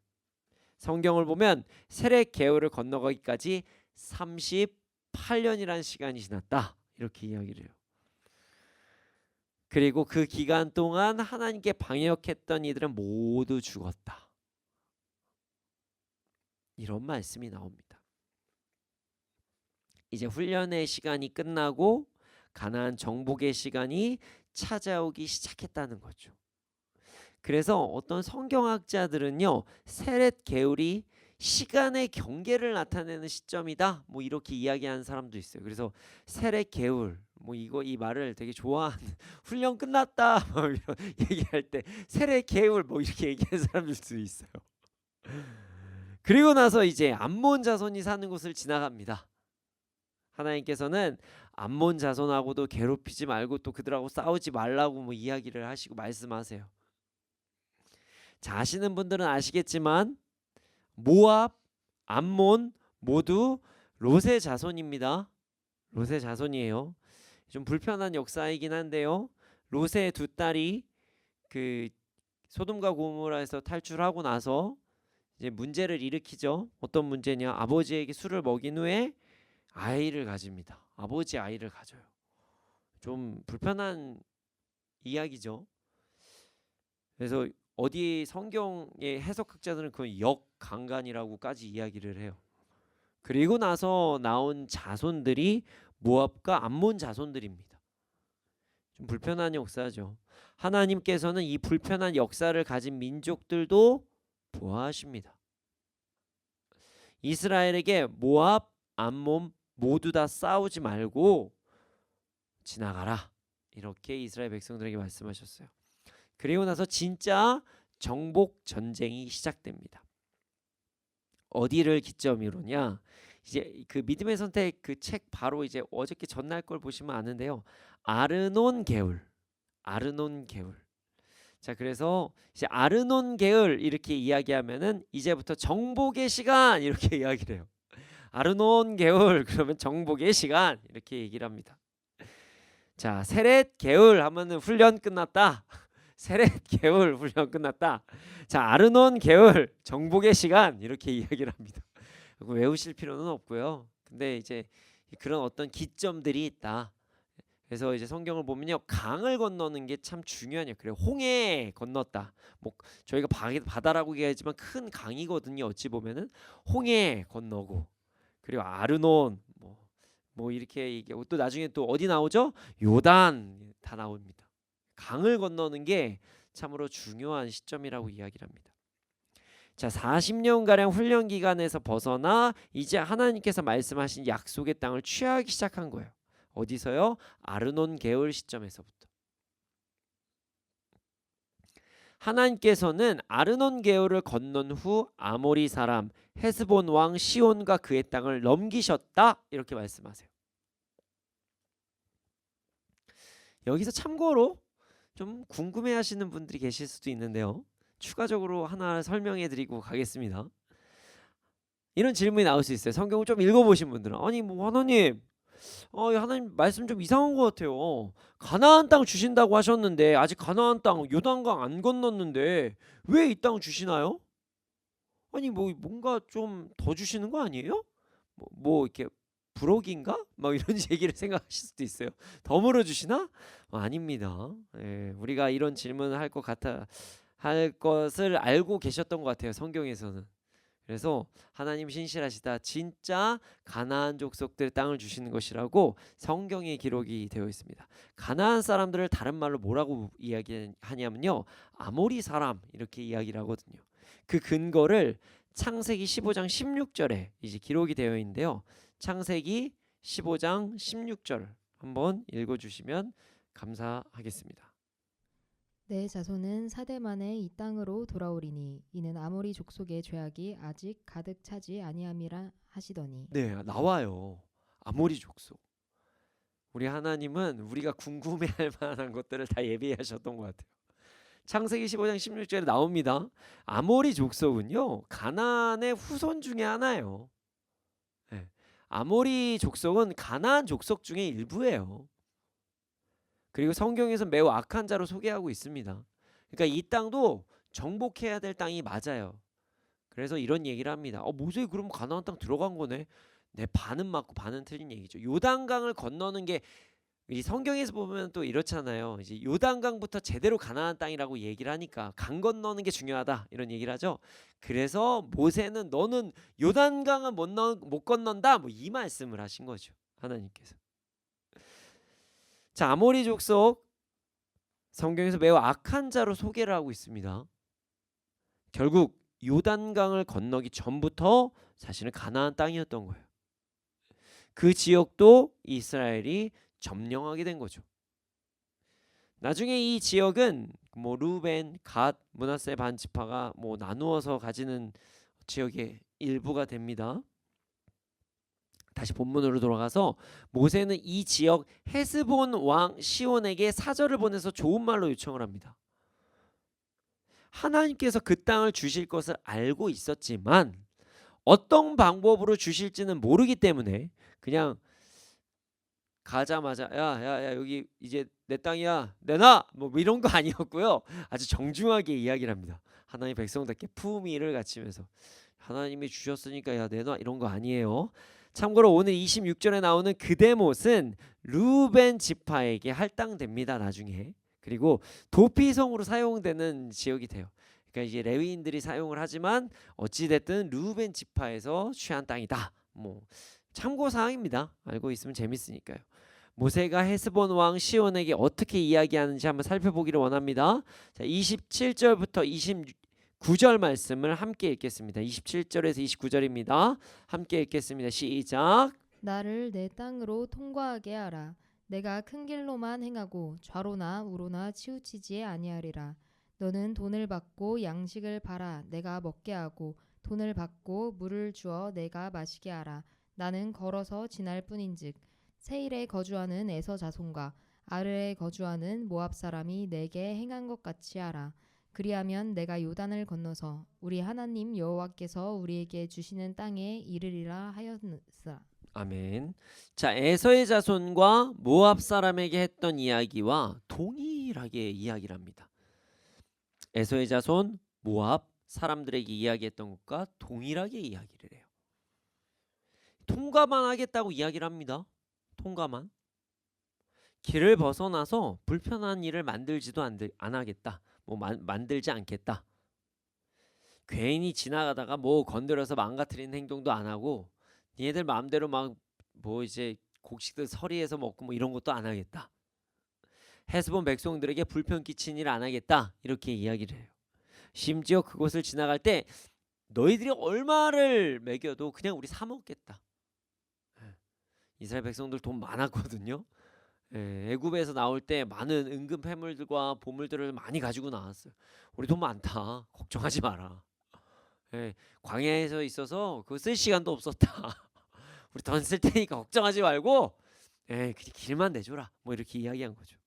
성경을 보면 세렛 게울을 건너가기까지 38년이라는 시간이 지났다. 이렇게 이야기를 해요. 그리고 그 기간 동안 하나님께 방역했던 이들은 모두 죽었다. 이런 말씀이 나옵니다. 이제 훈련의 시간이 끝나고 가나안 정복의 시간이 찾아오기 시작했다는 거죠. 그래서 어떤 성경학자들은요, 세렛 게울이 시간의 경계를 나타내는 시점이다, 뭐 이렇게 이야기하는 사람도 있어요. 그래서 세렛 게울, 뭐 이 말을 되게 좋아하는 훈련 끝났다 뭐 이런 얘기할 때 세렛 게울 뭐 이렇게 얘기하는 사람들도 있어요. 그리고 나서 이제 암몬 자손이 사는 곳을 지나갑니다. 하나님께서는 암몬 자손하고도 괴롭히지 말고 또 그들하고 싸우지 말라고 뭐 이야기를 하시고 말씀하세요. 자, 아시는 분들은 아시겠지만 모압, 암몬 모두 롯의 자손입니다. 롯의 자손이에요. 좀 불편한 역사이긴 한데요. 롯의 두 딸이 그 소돔과 고모라에서 탈출하고 나서 이제 문제를 일으키죠. 어떤 문제냐? 아버지에게 술을 먹인 후에 아이를 가집니다. 아버지 아이를 가져요. 좀 불편한 이야기죠. 그래서 어디 성경의 해석학자들은 그 역강간이라고까지 이야기를 해요. 그리고 나서 나온 자손들이 모압과 암몬 자손들입니다. 좀 불편한 역사죠. 하나님께서는 이 불편한 역사를 가진 민족들도 보아하십니다. 이스라엘에게 모압, 암몬 모두 다 싸우지 말고 지나가라, 이렇게 이스라엘 백성들에게 말씀하셨어요. 그리고 나서 진짜 정복 전쟁이 시작됩니다. 어디를 기점으로냐? 이제 그 믿음의 선택 그 책 바로 이제 어저께 전날 걸 보시면 아는데요. 아르논 게울. 자, 그래서 이제 아르논 게울 이렇게 이야기하면은 이제부터 정복의 시간 이렇게 이야기를 해요. 아르논 게울 그러면 정복의 시간 이렇게 얘기를 합니다. 자, 세렛 게울 하면은 훈련 끝났다. 세렛 게울 훈련 끝났다. 자, 아르논 게울 정복의 시간 이렇게 이야기를 합니다. 외우실 필요는 없고요. 근데 이제 그런 어떤 기점들이 있다. 그래서 이제 성경을 보면요, 강을 건너는 게 참 중요하냐. 그래, 홍해 건넜다. 뭐 저희가 바다라고 얘기하지만 큰 강이거든요. 어찌 보면은 홍해 건너고, 그리고 아르논 뭐 이렇게 얘기하고, 또 나중에 또 어디 나오죠? 요단 다 나옵니다. 강을 건너는 게 참으로 중요한 시점이라고 이야기를 합니다. 자, 40년가량 훈련 기간에서 벗어나 이제 하나님께서 말씀하신 약속의 땅을 취하기 시작한 거예요. 어디서요? 아르논 게울 시점에서부터. 하나님께서는 아르논 게울을 건넌 후 아모리 사람 헤스본 왕 시온과 그의 땅을 넘기셨다, 이렇게 말씀하세요. 여기서 참고로 좀 궁금해하시는 분들이 계실 수도 있는데요, 추가적으로 하나 설명해 드리고 가겠습니다. 이런 질문이 나올 수 있어요. 성경을 좀 읽어보신 분들은, 아니 뭐 하나님, 하나님 말씀 좀 이상한 것 같아요. 가나안 땅 주신다고 하셨는데 아직 가나안 땅 요단강 안 건넜는데 왜 이 땅 주시나요? 아니 뭐 뭔가 좀 더 주시는 거 아니에요? 뭐 이렇게 부록인가? 막 이런 얘기를 생각하실 수도 있어요. 더 물어주시나? 아닙니다. 예, 우리가 이런 질문을 할 것을 알고 계셨던 것 같아요, 성경에서는. 그래서 하나님 신실하시다, 진짜 가나안 족속들 땅을 주시는 것이라고 성경에 기록이 되어 있습니다. 가나안 사람들을 다른 말로 뭐라고 이야기하냐면요, 아모리 사람 이렇게 이야기를 하거든요. 그 근거를 창세기 15장 16절에 이제 기록이 되어 있는데요, 창세기 15장 16절 한번 읽어주시면 감사하겠습니다. 내 자손은 사대 만에 이 땅으로 돌아오리니 이는 아모리 족속의 죄악이 아직 가득 차지 아니함이라 하시더니. 네, 나와요. 아모리 족속. 우리 하나님은 우리가 궁금해할 만한 것들을 다 예비하셨던 것 같아요. 창세기 15장 16절에 나옵니다. 아모리 족속은요, 가나안의 후손 중에 하나예요. 네. 아모리 족속은 가나안 족속 중에 일부예요. 그리고 성경에서 매우 악한 자로 소개하고 있습니다. 그러니까 이 땅도 정복해야 될 땅이 맞아요. 그래서 이런 얘기를 합니다. 모세 그럼 가나안 땅 들어간 거네. 네, 반은 맞고 반은 틀린 얘기죠. 요단강을 건너는 게 이 성경에서 보면 또 이렇잖아요. 이제 요단강부터 제대로 가나안 땅이라고 얘기를 하니까 강 건너는 게 중요하다 이런 얘기를 하죠. 그래서 모세는 너는 요단강은 못 건넌다 뭐 이 말씀을 하신 거죠. 하나님께서. 자, 아모리 족속 성경에서 매우 악한 자로 소개를 하고 있습니다. 결국 요단강을 건너기 전부터 사실은 가나안 땅이었던 거예요. 그 지역도 이스라엘이 점령하게 된 거죠. 나중에 이 지역은 뭐 루벤, 갓, 므낫세 반지파가 뭐 나누어서 가지는 지역의 일부가 됩니다. 다시 본문으로 돌아가서 모세는 이 지역 헤스본 왕 시온에게 사절을 보내서 좋은 말로 요청을 합니다. 하나님께서 그 땅을 주실 것을 알고 있었지만 어떤 방법으로 주실지는 모르기 때문에 그냥 가자마자 야 여기 이제 내 땅이야 내놔 뭐 이런 거 아니었고요. 아주 정중하게 이야기를 합니다. 하나님 백성답게 품위를 갖추면서 하나님이 주셨으니까 야 내놔 이런 거 아니에요. 참고로 오늘 26절에 나오는 그데못은 루벤 지파에게 할당됩니다. 나중에. 그리고 도피성으로 사용되는 지역이 돼요. 그러니까 이제 레위인들이 사용을 하지만 어찌 됐든 루벤 지파에서 취한 땅이다. 뭐 참고 사항입니다. 알고 있으면 재밌으니까요. 모세가 헤스본 왕 시온에게 어떻게 이야기하는지 한번 살펴보기를 원합니다. 자, 27절부터 29절 말씀을 함께 읽겠습니다. 27절에서 29절입니다. 함께 읽겠습니다. 시작. 나를 내 땅으로 통과하게 하라. 내가 큰 길로만 행하고 좌로나 우로나 치우치지 아니하리라. 너는 돈을 받고 양식을 팔아 내가 먹게 하고 돈을 받고 물을 주어 내가 마시게 하라. 나는 걸어서 지날 뿐인즉 세일에 거주하는 에서 자손과 아르에 거주하는 모압 사람이 내게 행한 것 같이 하라. 그리하면 내가 요단을 건너서 우리 하나님 여호와께서 우리에게 주시는 땅에 이르리라 하였으라. 아멘. 자, 에서의 자손과 모압 사람에게 했던 이야기와 동일하게 이야기를 합니다. 에서의 자손 모압 사람들에게 이야기했던 것과 동일하게 이야기를 해요. 통과만 하겠다고 이야기를 합니다. 통과만. 길을 벗어나서 불편한 일을 만들지도 안 하겠다. 뭐 만들지 않겠다. 괜히 지나가다가 뭐 건드려서 망가뜨리는 행동도 안 하고 얘네들 마음대로 막 뭐 이제 곡식들 서리에서 먹고 뭐 이런 것도 안 하겠다. 헤스본 백성들에게 불편 끼친 일 안 하겠다. 이렇게 이야기를 해요. 심지어 그곳을 지나갈 때 너희들이 얼마를 먹여도 그냥 우리 사 먹겠다. 이스라엘 백성들 돈 많았거든요. 애굽에서 나올 때 많은 은금 패물들과 보물들을 많이 가지고 나왔어요. 우리 돈 많다. 걱정하지 마라. 광야에서 있어서 그거 쓸 시간도 없었다. 우리 돈 쓸 테니까 걱정하지 말고 그냥 길만 내줘라. 뭐 이렇게 이야기한 거죠.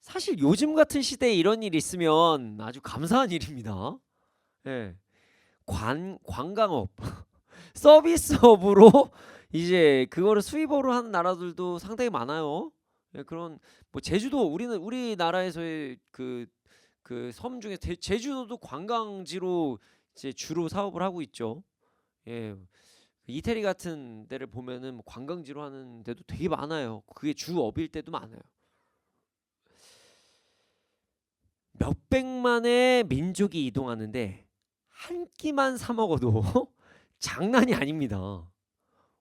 사실 요즘 같은 시대에 이런 일이 있으면 아주 감사한 일입니다. 관광업 서비스업으로 이제 그거를 수입으로 하는 나라들도 상당히 많아요. 그런 뭐 제주도 우리나라에서의 그 섬 중에 제주도도 관광지로 이제 주로 사업을 하고 있죠. 이태리 같은 데를 보면은 뭐 관광지로 하는 데도 되게 많아요. 그게 주업일 때도 많아요. 몇백만의 민족이 이동하는데 한 끼만 사 먹어도 장난이 아닙니다.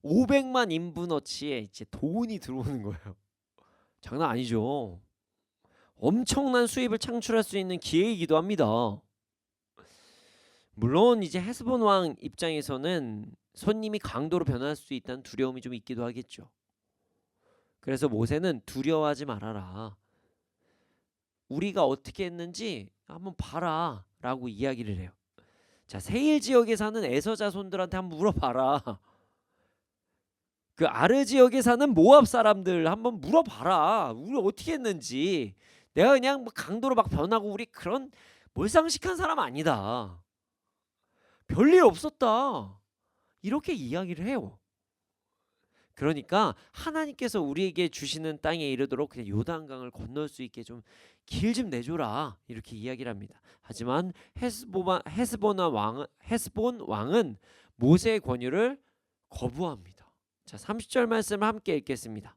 500만 인분어치에 이제 돈이 들어오는 거예요. 장난 아니죠. 엄청난 수입을 창출할 수 있는 기회이기도 합니다. 물론 이제 헤스본 왕 입장에서는 손님이 강도로 변할 수 있다는 두려움이 좀 있기도 하겠죠. 그래서 모세는 두려워하지 말아라. 우리가 어떻게 했는지 한번 봐라 라고 이야기를 해요. 자, 세일 지역에 사는 에서 자손들한테 한번 물어봐라. 그 아르 지역에 사는 모압 사람들 한번 물어봐라. 우리 어떻게 했는지. 내가 그냥 뭐 강도로 막 변하고 우리 그런 몰상식한 사람 아니다. 별일 없었다. 이렇게 이야기를 해요. 그러니까 하나님께서 우리에게 주시는 땅에 이르도록 그냥 요단강을 건널 수 있게 좀 길 좀 내줘라 이렇게 이야기를 합니다. 하지만 헤스본 왕은 모세의 권유를 거부합니다. 자, 30절 말씀을 함께 읽겠습니다.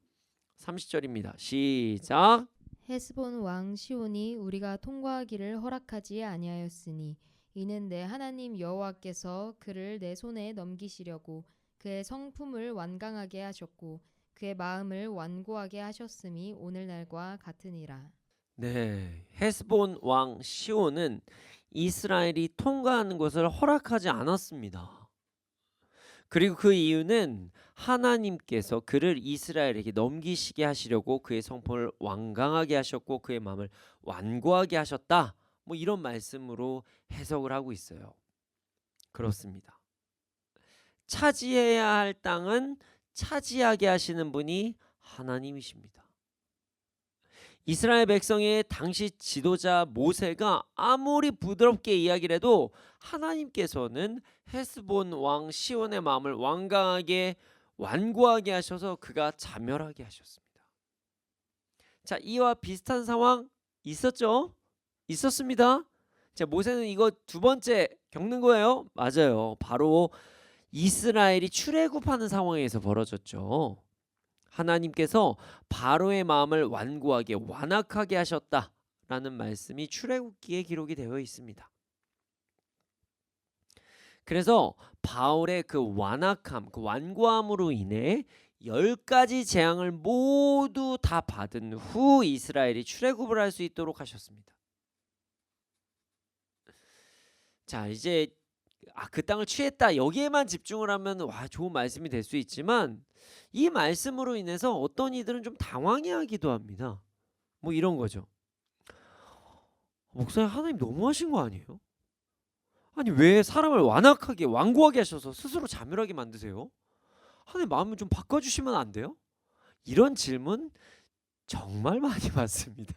30절입니다. 시작. 헤스본 왕 시온이 우리가 통과하기를 허락하지 아니하였으니 이는 내 하나님 여호와께서 그를 내 손에 넘기시려고 그의 성품을 완강하게 하셨고 그의 마음을 완고하게 하셨음이 오늘날과 같으니라. 네, 헤스본 왕 시온은 이스라엘이 통과하는 것을 허락하지 않았습니다. 그리고 그 이유는 하나님께서 그를 이스라엘에게 넘기시게 하시려고 그의 성품을 완강하게 하셨고 그의 마음을 완고하게 하셨다. 뭐 이런 말씀으로 해석을 하고 있어요. 그렇습니다. 차지해야 할 땅은 차지하게 하시는 분이 하나님이십니다. 이스라엘 백성의 당시 지도자 모세가 아무리 부드럽게 이야기를 해도 하나님께서는 헤스본 왕 시온의 마음을 완강하게 완고하게 하셔서 그가 자멸하게 하셨습니다. 자, 이와 비슷한 상황 있었죠? 있었습니다. 자, 모세는 이거 두 번째 겪는 거예요. 맞아요. 바로 이스라엘이 출애굽하는 상황에서 벌어졌죠. 하나님께서 바로의 마음을 완고하게 완악하게 하셨다라는 말씀이 출애굽기에 기록이 되어 있습니다. 그래서 바울의 그 완악함, 그 완고함으로 인해 10가지 재앙을 모두 다 받은 후 이스라엘이 출애굽을 할 수 있도록 하셨습니다. 자, 이제 그 땅을 취했다 여기에만 집중을 하면 와 좋은 말씀이 될 수 있지만 이 말씀으로 인해서 어떤 이들은 좀 당황해하기도 합니다. 뭐 이런 거죠. 목사님, 하나님 너무하신 거 아니에요? 아니 왜 사람을 완악하게 완고하게 하셔서 스스로 자멸하게 만드세요? 하나님 마음을 좀 바꿔주시면 안 돼요? 이런 질문 정말 많이 받습니다.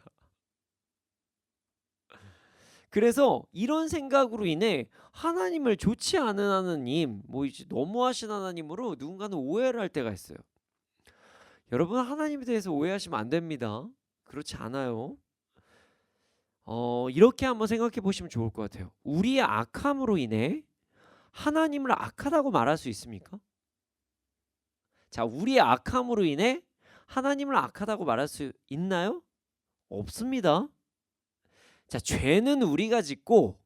그래서 이런 생각으로 인해 하나님을 좋지 않은 하나님, 뭐 이제 너무하신 하나님으로 누군가는 오해를 할 때가 있어요. 여러분, 하나님에 대해서 오해하시면 안 됩니다. 그렇지 않아요. 이렇게 한번 생각해 보시면 좋을 것 같아요. 우리의 악함으로 인해 하나님을 악하다고 말할 수 있습니까? 자, 우리의 악함으로 인해 하나님을 악하다고 말할 수 있나요? 없습니다. 자, 죄는 우리가 짓고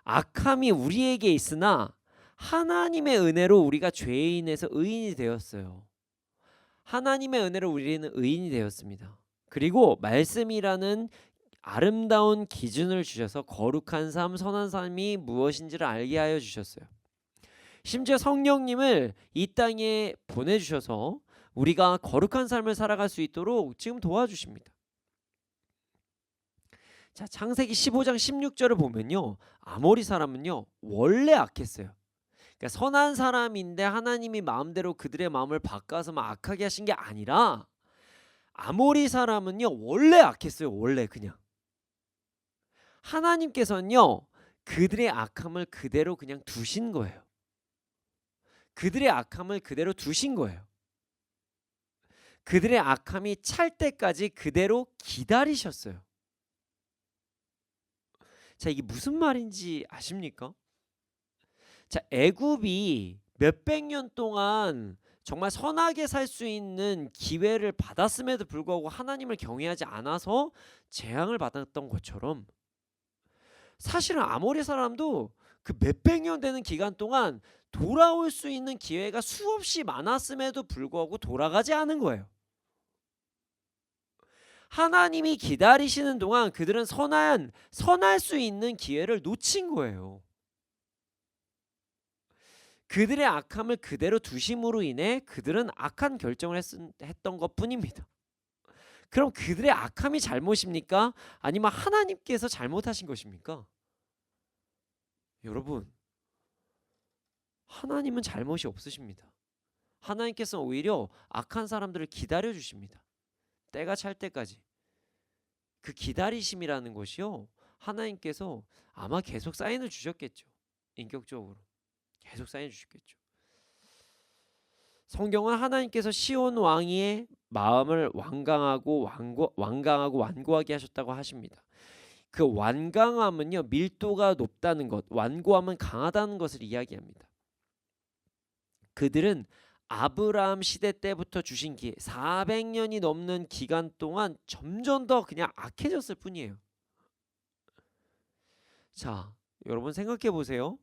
악함이 우리에게 있으나 하나님의 은혜로 우리가 죄인에서 의인이 되었어요. 하나님의 은혜로 우리는 의인이 되었습니다. 그리고 말씀이라는 아름다운 기준을 주셔서 거룩한 삶, 선한 삶이 무엇인지를 알게 하여 주셨어요. 심지어 성령님을 이 땅에 보내주셔서 우리가 거룩한 삶을 살아갈 수 있도록 지금 도와주십니다. 자, 창세기 15장 16절을 보면요, 아모리 사람은요 원래 악했어요. 그러니까 선한 사람인데 하나님이 마음대로 그들의 마음을 바꿔서 막 악하게 하신 게 아니라 아모리 사람은요 원래 악했어요. 원래 그냥 하나님께서는요 그들의 악함을 그대로 그냥 두신 거예요. 그들의 악함을 그대로 두신 거예요. 그들의 악함이 찰 때까지 그대로 기다리셨어요. 자, 이게 무슨 말인지 아십니까? 자, 애굽이 몇백 년 동안 정말 선하게 살 수 있는 기회를 받았음에도 불구하고 하나님을 경외하지 않아서 재앙을 받았던 것처럼 사실은 아모리 사람도 그 몇백 년 되는 기간 동안 돌아올 수 있는 기회가 수없이 많았음에도 불구하고 돌아가지 않은 거예요. 하나님이 기다리시는 동안 그들은 선할 수 있는 기회를 놓친 거예요. 그들의 악함을 그대로 두심으로 인해 그들은 악한 결정을 했던 것뿐입니다. 그럼 그들의 악함이 잘못입니까? 아니면 하나님께서 잘못하신 것입니까? 여러분, 하나님은 잘못이 없으십니다. 하나님께서는 오히려 악한 사람들을 기다려 주십니다. 때가 찰 때까지. 그 기다리심이라는 것이요, 하나님께서 아마 계속 사인을 주셨겠죠. 인격적으로 계속 사인을 주셨겠죠. 성경은 하나님께서 시온 왕의 마음을 완강하고 완고하게 하셨다고 하십니다. 그 완강함은요, 밀도가 높다는 것, 완고함은 강하다는 것을 이야기합니다. 그들은 아브라함 시대 때부터 주신 기회 400년이 넘는 기간 동안 점점 더 그냥 악해졌을 뿐이에요. 자, 여러분 생각해 보세요.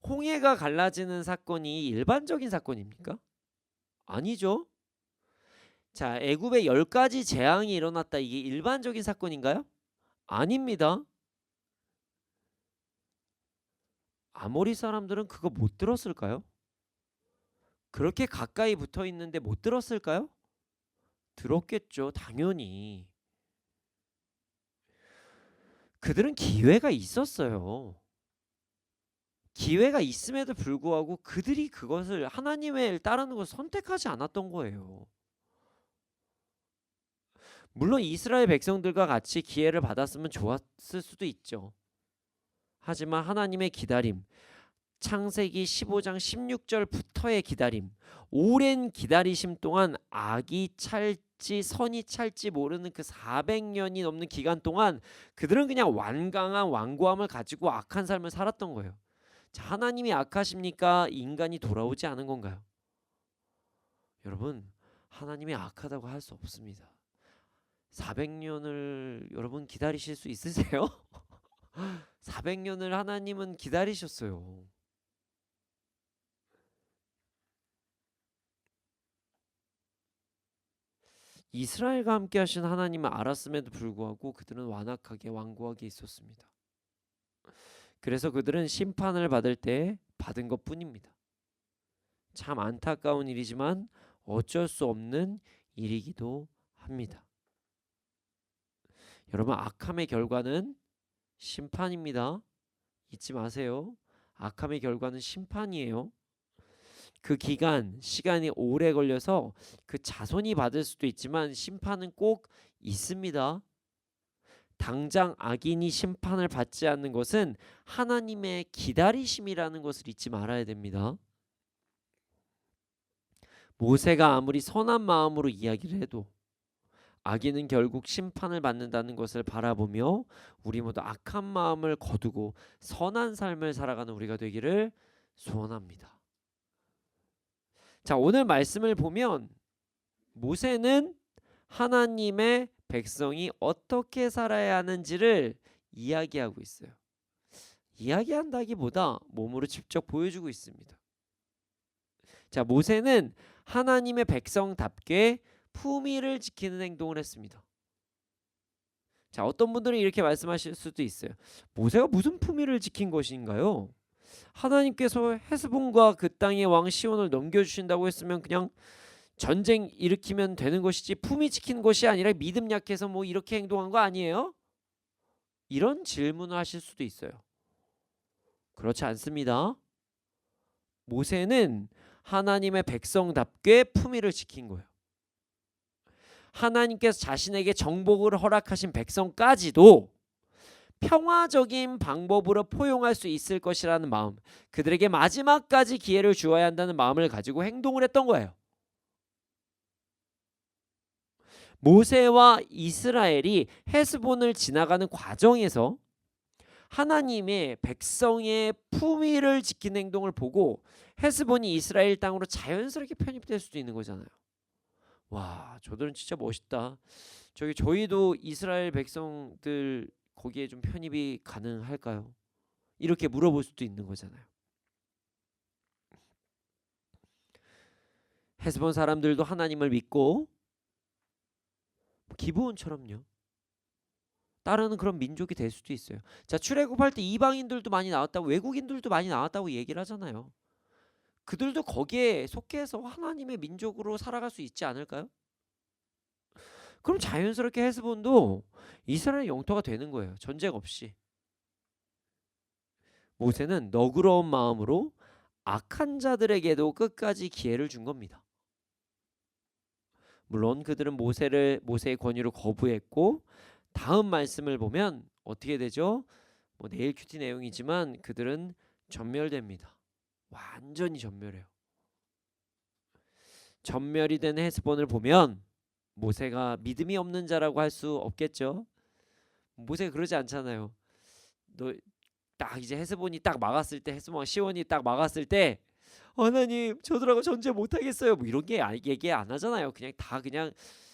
홍해가 갈라지는 사건이 일반적인 사건입니까? 아니죠. 자, 애굽에 10가지 재앙이 일어났다. 이게 일반적인 사건인가요? 아닙니다. 아모리 사람들은 그거 못 들었을까요? 그렇게 가까이 붙어 있는데 못 들었을까요? 들었겠죠. 당연히. 그들은 기회가 있었어요. 기회가 있음에도 불구하고 그들이 그것을 하나님을 따르는 것을 선택하지 않았던 거예요. 물론 이스라엘 백성들과 같이 기회를 받았으면 좋았을 수도 있죠. 하지만 하나님의 기다림, 창세기 15장 16절부터의 기다림, 오랜 기다리심 동안 악이 찰지 선이 찰지 모르는 그 400년이 넘는 기간 동안 그들은 그냥 완강한 완고함을 가지고 악한 삶을 살았던 거예요. 자, 하나님이 악하십니까? 인간이 돌아오지 않은 건가요? 여러분, 하나님이 악하다고 할 수 없습니다. 400년을 여러분 기다리실 수 있으세요? 400년을 하나님은 기다리셨어요. 이스라엘과 함께 하신 하나님을 알았음에도 불구하고 그들은 완악하게 완고하게 있었습니다. 그래서 그들은 심판을 받을 때 받은 것뿐입니다. 참 안타까운 일이지만 어쩔 수 없는 일이기도 합니다. 여러분, 악함의 결과는 심판입니다. 잊지 마세요. 악함의 결과는 심판이에요. 그 기간, 시간이 오래 걸려서 그 자손이 받을 수도 있지만 심판은 꼭 있습니다. 당장 악인이 심판을 받지 않는 것은 하나님의 기다리심이라는 것을 잊지 말아야 됩니다. 모세가 아무리 선한 마음으로 이야기를 해도 악인은 결국 심판을 받는다는 것을 바라보며 우리 모두 악한 마음을 거두고 선한 삶을 살아가는 우리가 되기를 소원합니다. 자, 오늘 말씀을 보면 모세는 하나님의 백성이 어떻게 살아야 하는지를 이야기하고 있어요. 이야기한다기보다 몸으로 직접 보여주고 있습니다. 자, 모세는 하나님의 백성답게 품위를 지키는 행동을 했습니다. 자, 어떤 분들은 이렇게 말씀하실 수도 있어요. 모세가 무슨 품위를 지킨 것인가요? 하나님께서 헤스본과 그 땅의 왕 시온을 넘겨주신다고 했으면 그냥 전쟁 일으키면 되는 것이지 품위 지키는 것이 아니라 믿음 약해서 뭐 이렇게 행동한 거 아니에요? 이런 질문을 하실 수도 있어요. 그렇지 않습니다. 모세는 하나님의 백성답게 품위를 지킨 거예요. 하나님께서 자신에게 정복을 허락하신 백성까지도 평화적인 방법으로 포용할 수 있을 것이라는 마음, 그들에게 마지막까지 기회를 주어야 한다는 마음을 가지고 행동을 했던 거예요. 모세와 이스라엘이 헤스본을 지나가는 과정에서 하나님의 백성의 품위를 지키는 행동을 보고 헤스본이 이스라엘 땅으로 자연스럽게 편입될 수도 있는 거잖아요. 와, 저들은 진짜 멋있다. 저희도 이스라엘 백성들 거기에 좀 편입이 가능할까요? 이렇게 물어볼 수도 있는 거잖아요. 헤스본 사람들도 하나님을 믿고 기브온처럼요 따르는 그런 민족이 될 수도 있어요. 자, 출애굽할 때 이방인들도 많이 나왔다고, 외국인들도 많이 나왔다고 얘기를 하잖아요. 그들도 거기에 속해서 하나님의 민족으로 살아갈 수 있지 않을까요? 그럼 자연스럽게 헤스본도 이스라엘 영토가 되는 거예요. 전쟁 없이. 모세는 너그러운 마음으로 악한 자들에게도 끝까지 기회를 준 겁니다. 물론 그들은 모세의 권유를 거부했고, 다음 말씀을 보면 어떻게 되죠? 뭐 내일 큐티 내용이지만 그들은 전멸됩니다. 완전히 전멸해요. 전멸이 된 헤스본을 보면 모세가 믿음이 없는 자라고 할 수 없겠죠. 모세가 그러지 않잖아요. 너 딱 이제 헤스본이 딱 막았을 때, 헤스본 시온이 딱 막았을 때 하나님 저들하고 전쟁 못하겠어요. 뭐 이런 게 얘기 안 하잖아요. 그냥 다 그냥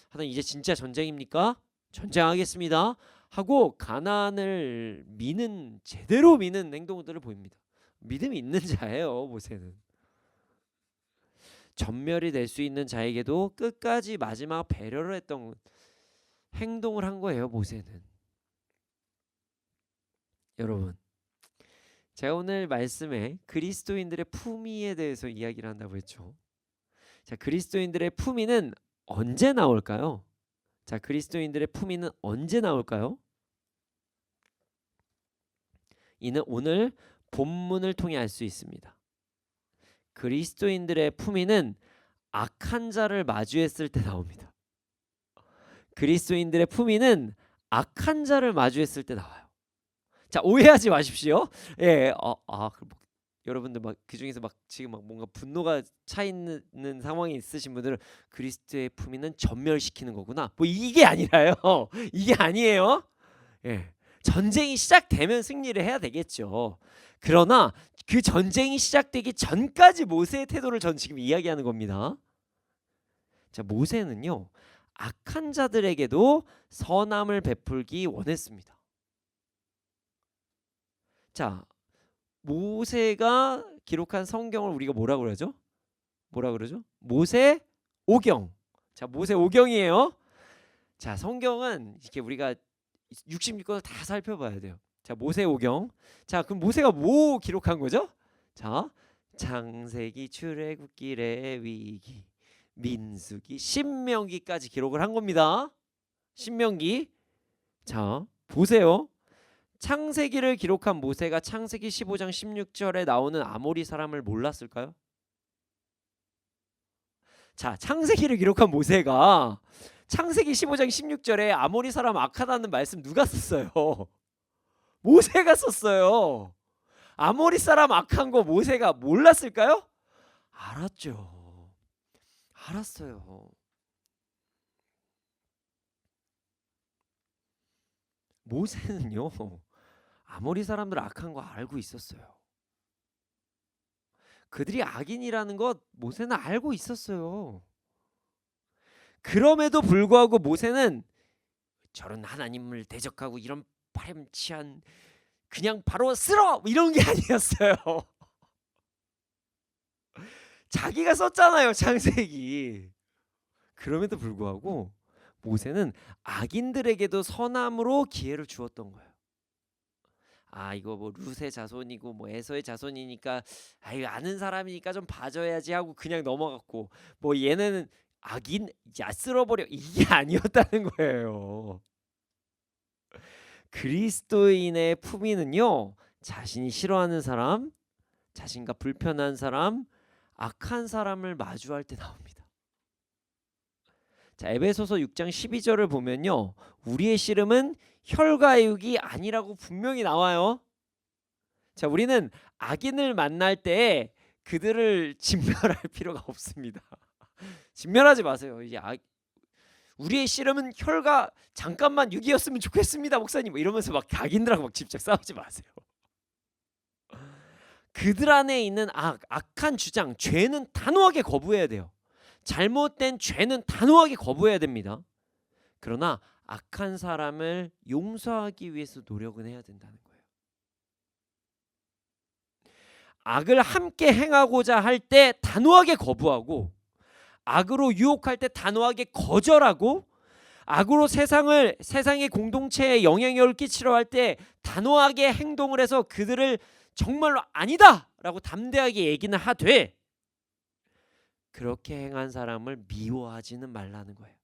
하나님 이제 진짜 전쟁입니까? 전쟁하겠습니다 하고 가나안을 미는 제대로 미는 행동들을 보입니다. 믿음이 있는 자예요. 모세는 전멸이 될 수 있는 자에게도 끝까지 마지막 배려를 했던 행동을 한 거예요. 모세는. 여러분, 제가 오늘 말씀에 그리스도인들의 품위에 대해서 이야기를 한다고 했죠. 자, 그리스도인들의 품위는 언제 나올까요? 자, 그리스도인들의 품위는 언제 나올까요? 이는 오늘 본문을 통해 알 수 있습니다. 그리스도인들의 품위는 악한 자를 마주했을 때 나옵니다. 그리스도인들의 품위는 악한 자를 마주했을 때 나와요. 자, 오해하지 마십시오. 예, 여러분들 막 그 중에서 막 지금 막 뭔가 분노가 차 있는 상황이 있으신 분들은 그리스도의 품위는 전멸시키는 거구나. 뭐 이게 아니라요. 이게 아니에요. 예, 전쟁이 시작되면 승리를 해야 되겠죠. 그러나 그 전쟁이 시작되기 전까지 모세의 태도를 전 지금 이야기하는 겁니다. 자, 모세는요 악한 자들에게도 선함을 베풀기 원했습니다. 자, 모세가 기록한 성경을 우리가 뭐라 그러죠? 뭐라 그러죠? 모세 오경. 자, 모세 오경이에요. 자, 성경은 이렇게 우리가 66권을 다 살펴봐야 돼요. 자, 모세 오경. 자, 그럼 모세가 뭐 기록한 거죠? 자, 창세기, 출애굽기, 레위기, 민수기, 신명기까지 기록을 한 겁니다. 신명기. 자, 보세요. 창세기를 기록한 모세가 창세기 15장 16절에 나오는 아모리 사람을 몰랐을까요? 자, 창세기를 기록한 모세가 창세기 15장 16절에 아모리 사람 악하다는 말씀 누가 썼어요? 모세가 썼어요. 아모리 사람 악한 거 모세가 몰랐을까요? 알았죠. 알았어요. 모세는요 아모리 사람들 악한 거 알고 있었어요. 그들이 악인이라는 것 모세는 알고 있었어요. 그럼에도 불구하고 모세는 저런 하나님을 대적하고 이런 파렴치한 그냥 바로 쓸어 이런 게 아니었어요. 자기가 썼잖아요 창세기. 그럼에도 불구하고 모세는 악인들에게도 선함으로 기회를 주었던 거예요. 아, 이거 뭐 룻의 자손이고 뭐 에서의 자손이니까 아유 아는 사람이니까 좀 봐줘야지 하고 그냥 넘어갔고 뭐 얘는 악인 야 쓸어버려 이게 아니었다는 거예요. 그리스도인의 품위는요 자신이 싫어하는 사람, 자신과 불편한 사람, 악한 사람을 마주할 때 나옵니다. 자, 에베소서 6장 12절을 보면요 우리의 씨름은 혈과 육이 아니라고 분명히 나와요. 자, 우리는 악인을 만날 때 그들을 진멸할 필요가 없습니다. 진멸하지 마세요. 이제 우리의 씨름은 혈과 잠깐만 육이었으면 좋겠습니다 목사님 뭐 이러면서 막 악인들하고 막 직접 싸우지 마세요. 그들 안에 있는 악한 주장, 죄는 단호하게 거부해야 돼요. 잘못된 죄는 단호하게 거부해야 됩니다. 그러나 악한 사람을 용서하기 위해서 노력은 해야 된다는 거예요. 악을 함께 행하고자 할 때 단호하게 거부하고 악으로 유혹할 때 단호하게 거절하고 악으로 세상의 공동체에 영향력을 끼치려 할 때 단호하게 행동을 해서 그들을 정말로 아니다 라고 담대하게 얘기는 하되 그렇게 행한 사람을 미워하지는 말라는 거예요.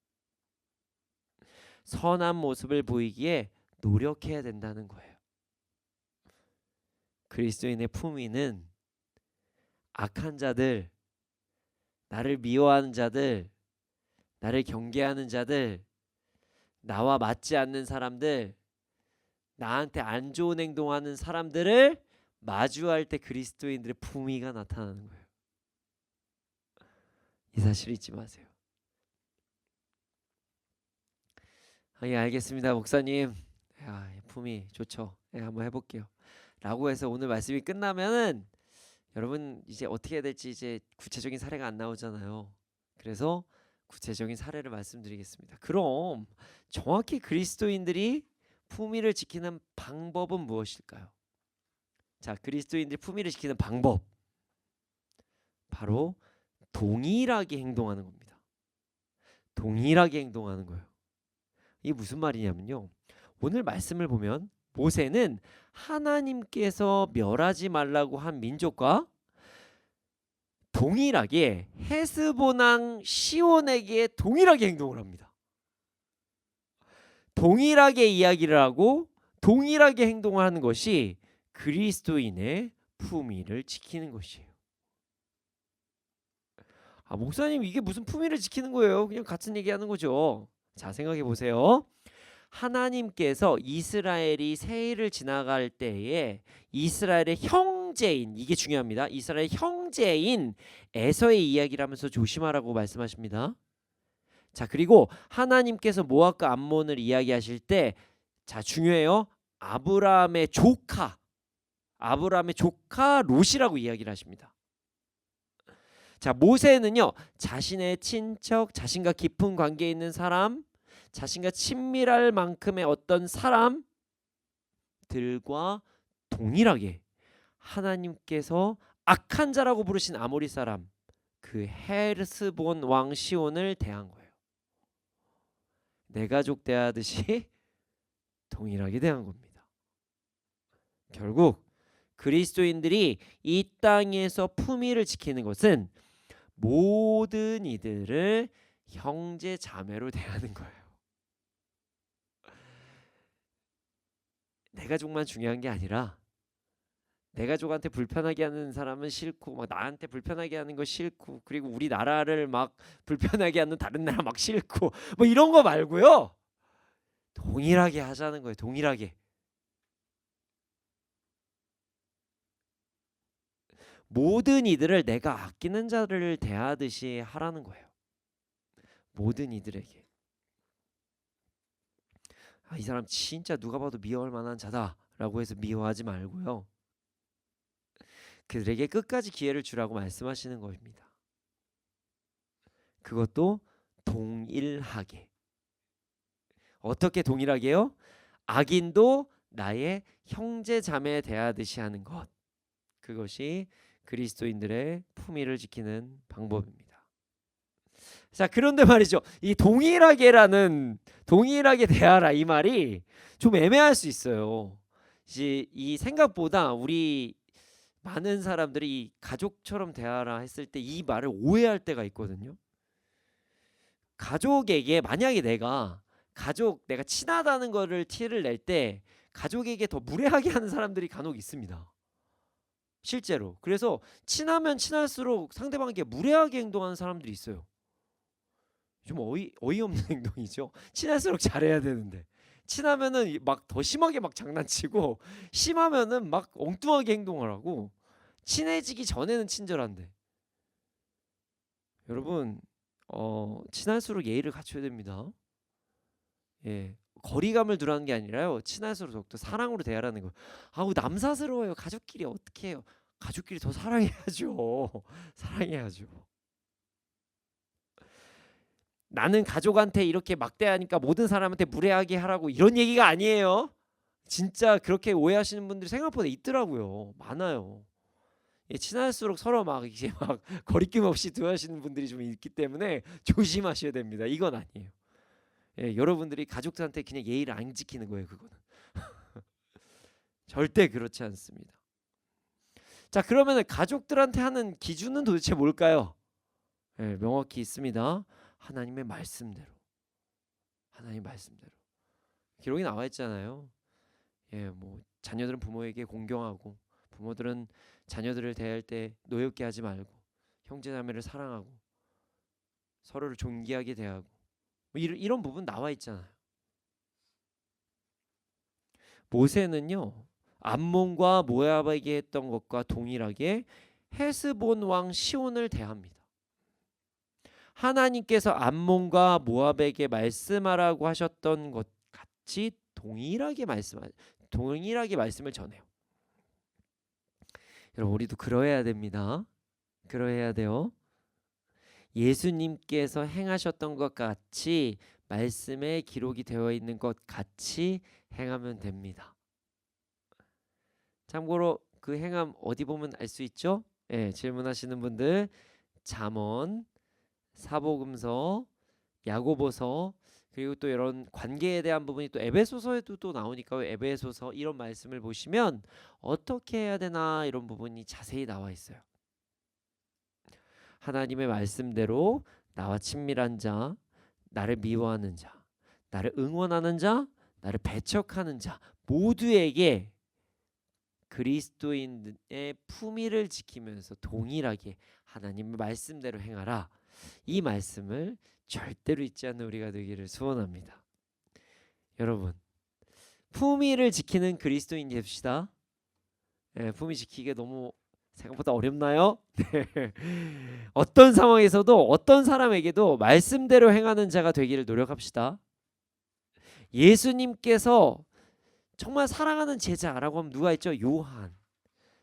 선한 모습을 보이기에 노력해야 된다는 거예요. 그리스도인의 품위는 악한 자들, 나를 미워하는 자들, 나를 경계하는 자들, 나와 맞지 않는 사람들, 나한테 안 좋은 행동하는 사람들을 마주할 때 그리스도인들의 품위가 나타나는 거예요. 이 사실 잊지 마세요. 예, 알겠습니다 목사님. 품위 좋죠. 예, 한번 해볼게요 라고 해서 오늘 말씀이 끝나면은 여러분 이제 어떻게 해야 될지 이제 구체적인 사례가 안 나오잖아요. 그래서 구체적인 사례를 말씀드리겠습니다. 그럼 정확히 그리스도인들이 품위를 지키는 방법은 무엇일까요? 자, 그리스도인들이 품위를 지키는 방법, 바로 동일하게 행동하는 겁니다. 동일하게 행동하는 거예요. 이게 무슨 말이냐면요, 오늘 말씀을 보면 모세는 하나님께서 멸하지 말라고 한 민족과 동일하게 헤스본 왕 시온에게 동일하게 행동을 합니다. 동일하게 이야기를 하고 동일하게 행동을 하는 것이 그리스도인의 품위를 지키는 것이에요. 아, 목사님 이게 무슨 품위를 지키는 거예요? 그냥 같은 얘기하는 거죠. 자, 생각해 보세요. 하나님께서 이스라엘이 세일을 지나갈 때에 이스라엘의 형제인, 이게 중요합니다. 이스라엘 형제인 에서의 이야기를 하면서 조심하라고 말씀하십니다. 자, 그리고 하나님께서 모압과 암몬을 이야기하실 때, 자, 중요해요. 아브라함의 조카 롯이라고 이야기를 하십니다. 자, 모세는요, 자신의 친척, 자신과 깊은 관계에 있는 사람, 자신과 친밀할 만큼의 어떤 사람들과 동일하게 하나님께서 악한 자라고 부르신 아모리 사람, 그 헤스본 왕 시온을 대한 거예요. 내 가족 대하듯이 동일하게 대한 겁니다. 결국 그리스도인들이 이 땅에서 품위를 지키는 것은 모든 이들을 형제 자매로 대하는 거예요. 내 가족만 중요한 게 아니라 내 가족한테 불편하게 하는 사람은 싫고, 막 나한테 불편하게 하는 거 싫고, 그리고 우리 나라를 막 불편하게 하는 다른 나라 막 싫고, 뭐 이런 거 말고요, 동일하게 하자는 거예요. 동일하게. 모든 이들을 내가 아끼는 자를 대하듯이 하라는 거예요. 모든 이들에게. 아, 이 사람 진짜 누가 봐도 미워할 만한 자다라고 해서 미워하지 말고요, 그들에게 끝까지 기회를 주라고 말씀하시는 겁니다. 그것도 동일하게. 어떻게 동일하게요? 악인도 나의 형제 자매 대하듯이 하는 것. 그것이 그리스도인들의 품위를 지키는 방법입니다. 자, 그런데 말이죠, 이 동일하게 대하라, 이 말이 좀 애매할 수 있어요. 이제 이 생각보다 우리 많은 사람들이 이 가족처럼 대하라 했을 때 이 말을 오해할 때가 있거든요. 가족에게 만약에 내가 친하다는 거를 티를 낼 때 가족에게 더 무례하게 하는 사람들이 간혹 있습니다. 실제로. 그래서 친하면 친할수록 상대방에게 무례하게 행동하는 사람들이 있어요. 좀 어이없는 행동이죠. 친할수록 잘해야 되는데 친하면은 막 더 심하게 막 장난치고, 심하면은 막 엉뚱하게 행동을 하고, 친해지기 전에는 친절한데. 여러분, 친할수록 예의를 갖춰야 됩니다. 예, 거리감을 두라는 게 아니라요, 친할수록 더욱더 사랑으로 대하라는 거예요. 아우, 남사스러워요. 가족끼리 어떻게 해요? 가족끼리 더 사랑해야죠. 사랑해야죠. 나는 가족한테 이렇게 막대하니까 모든 사람한테 무례하게 하라고, 이런 얘기가 아니에요. 진짜 그렇게 오해하시는 분들이 생각보다 있더라고요. 많아요. 예, 친할수록 서로 막 이제 막 거리낌 없이 대하시는 분들이 좀 있기 때문에 조심하셔야 됩니다. 이건 아니에요. 예, 여러분들이 가족들한테 그냥 예의를 안 지키는 거예요. 그거는 절대 그렇지 않습니다. 자, 그러면 가족들한테 하는 기준은 도대체 뭘까요? 예, 명확히 있습니다. 하나님의 말씀대로. 하나님 말씀대로. 기록이 나와 있잖아요. 예, 뭐 자녀들은 부모에게 공경하고, 부모들은 자녀들을 대할 때 노엽게 하지 말고, 형제자매를 사랑하고, 서로를 존귀하게 대하고, 뭐 이런 부분 나와 있잖아요. 모세는요, 암몬과 모압에게 했던 것과 동일하게 헤스본 왕 시온을 대합니다. 하나님께서 암몬과 모압에게 말씀하라고 하셨던 것 같이 동일하게 말씀을 전해요. 여러분 우리도 그러해야 됩니다. 그러해야 돼요. 예수님께서 행하셨던 것 같이 말씀에 기록이 되어 있는 것 같이 행하면 됩니다. 참고로 그 행함 어디 보면 알 수 있죠? 예, 질문하시는 분들 잠언, 사복음서, 야고보서, 그리고 또 이런 관계에 대한 부분이 또 에베소서에도 또 나오니까요. 에베소서 이런 말씀을 보시면 어떻게 해야 되나 이런 부분이 자세히 나와 있어요. 하나님의 말씀대로 나와 친밀한 자, 나를 미워하는 자, 나를 응원하는 자, 나를 배척하는 자 모두에게 그리스도인의 품위를 지키면서 동일하게 하나님의 말씀대로 행하라. 이 말씀을 절대로 잊지 않는 우리가 되기를 소원합니다. 여러분, 품위를 지키는 그리스도인 됩시다. 품위 지키기가 너무 생각보다 어렵나요? 네. 어떤 상황에서도 어떤 사람에게도 말씀대로 행하는 자가 되기를 노력합시다. 예수님께서 정말 사랑하는 제자라고 하면 누가 있죠? 요한.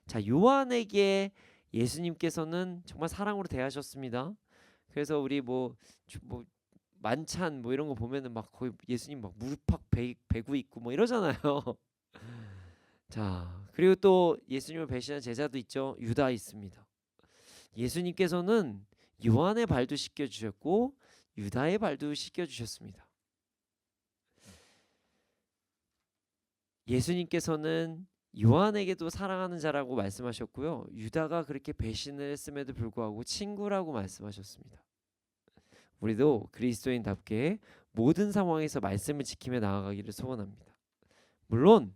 자, 요한에게 예수님께서는 정말 사랑으로 대하셨습니다. 그래서 우리 뭐 만찬 뭐 이런 거 보면은 막 거의 예수님 막 무릎팍 베고 있고 뭐 이러잖아요. 자, 그리고 또 예수님을 배신한 제자도 있죠. 유다 있습니다. 예수님께서는 요한의 발도 씻겨 주셨고 유다의 발도 씻겨 주셨습니다. 예수님께서는 요한에게도 사랑하는 자라고 말씀하셨고요. 유다가 그렇게 배신을 했음에도 불구하고 친구라고 말씀하셨습니다. 우리도 그리스도인답게 모든 상황에서 말씀을 지키며 나아가기를 소원합니다. 물론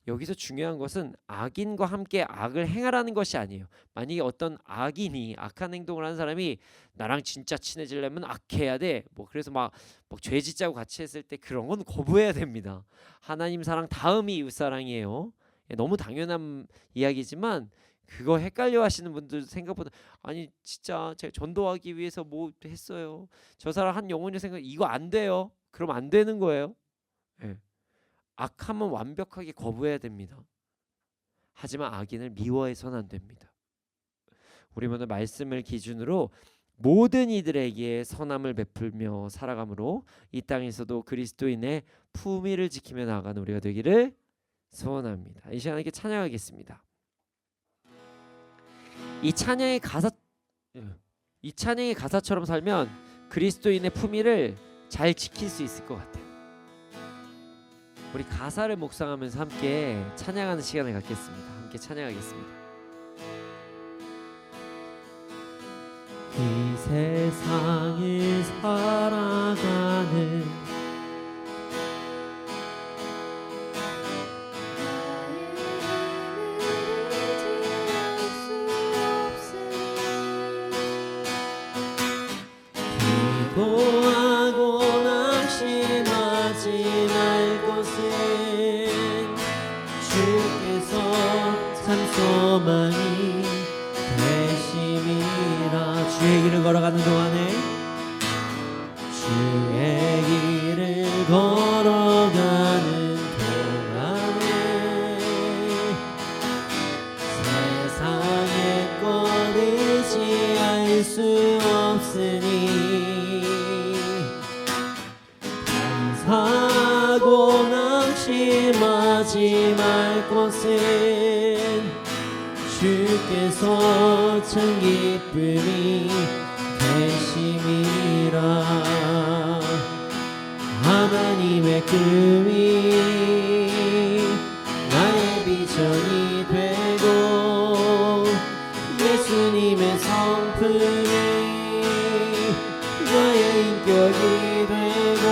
여기서 중요한 것은 악인과 함께 악을 행하라는 것이 아니에요. 만약에 어떤 악인이 악한 행동을 하는 사람이 나랑 진짜 친해지려면 악해야 돼. 뭐 그래서 막 죄 짓자고 같이 했을 때 그런 건 거부해야 됩니다. 하나님 사랑 다음이 이웃 사랑이에요. 너무 당연한 이야기지만 그거 헷갈려 하시는 분들 생각보다 아니 진짜 제가 전도하기 위해서 뭐 했어요. 저 사람 한 영혼이 생각 이거 안 돼요. 그럼 안 되는 거예요. 네. 악함은 완벽하게 거부해야 됩니다. 하지만 악인을 미워해서는 안 됩니다. 우리 모두 말씀을 기준으로 모든 이들에게 선함을 베풀며 살아가므로 이 땅에서도 그리스도인의 품위를 지키며 나아가는 우리가 되기를 소원합니다. 이 시간에 찬양하겠습니다. 이 찬양의 가사처럼 살면 그리스도인의 품위를 잘 지킬 수 있을 것 같아요. 우리 가사를 묵상하면서 함께 찬양하는 시간을 갖겠습니다. 함께 찬양하겠습니다. 이 세상을 살아가는 기도하고 낙심하지 말 것은 주께서 참 소망이 되심이라. 주의 길을 걸어가는 동안에 주의 길을 걸어가는 동안에 세상의 꼴이지 알 수 없으니 감사하고 낙심하지 말 것은 주께서 참 기쁨이 되심이라. 하나님의 꿈이 나의 비전이 되고 예수님의 성품이 나의 인격이 되고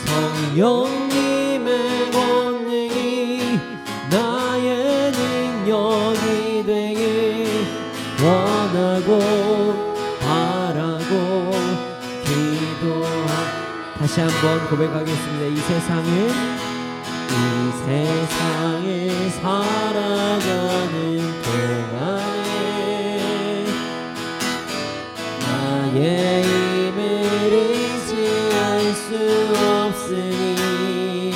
성령님의 권능이 나의 능력이 되길 원하고 바라고 기도하. 다시 한번 고백하겠습니다. 이 세상을 살아가는 동안에 나의 힘을 의지할 수 없으니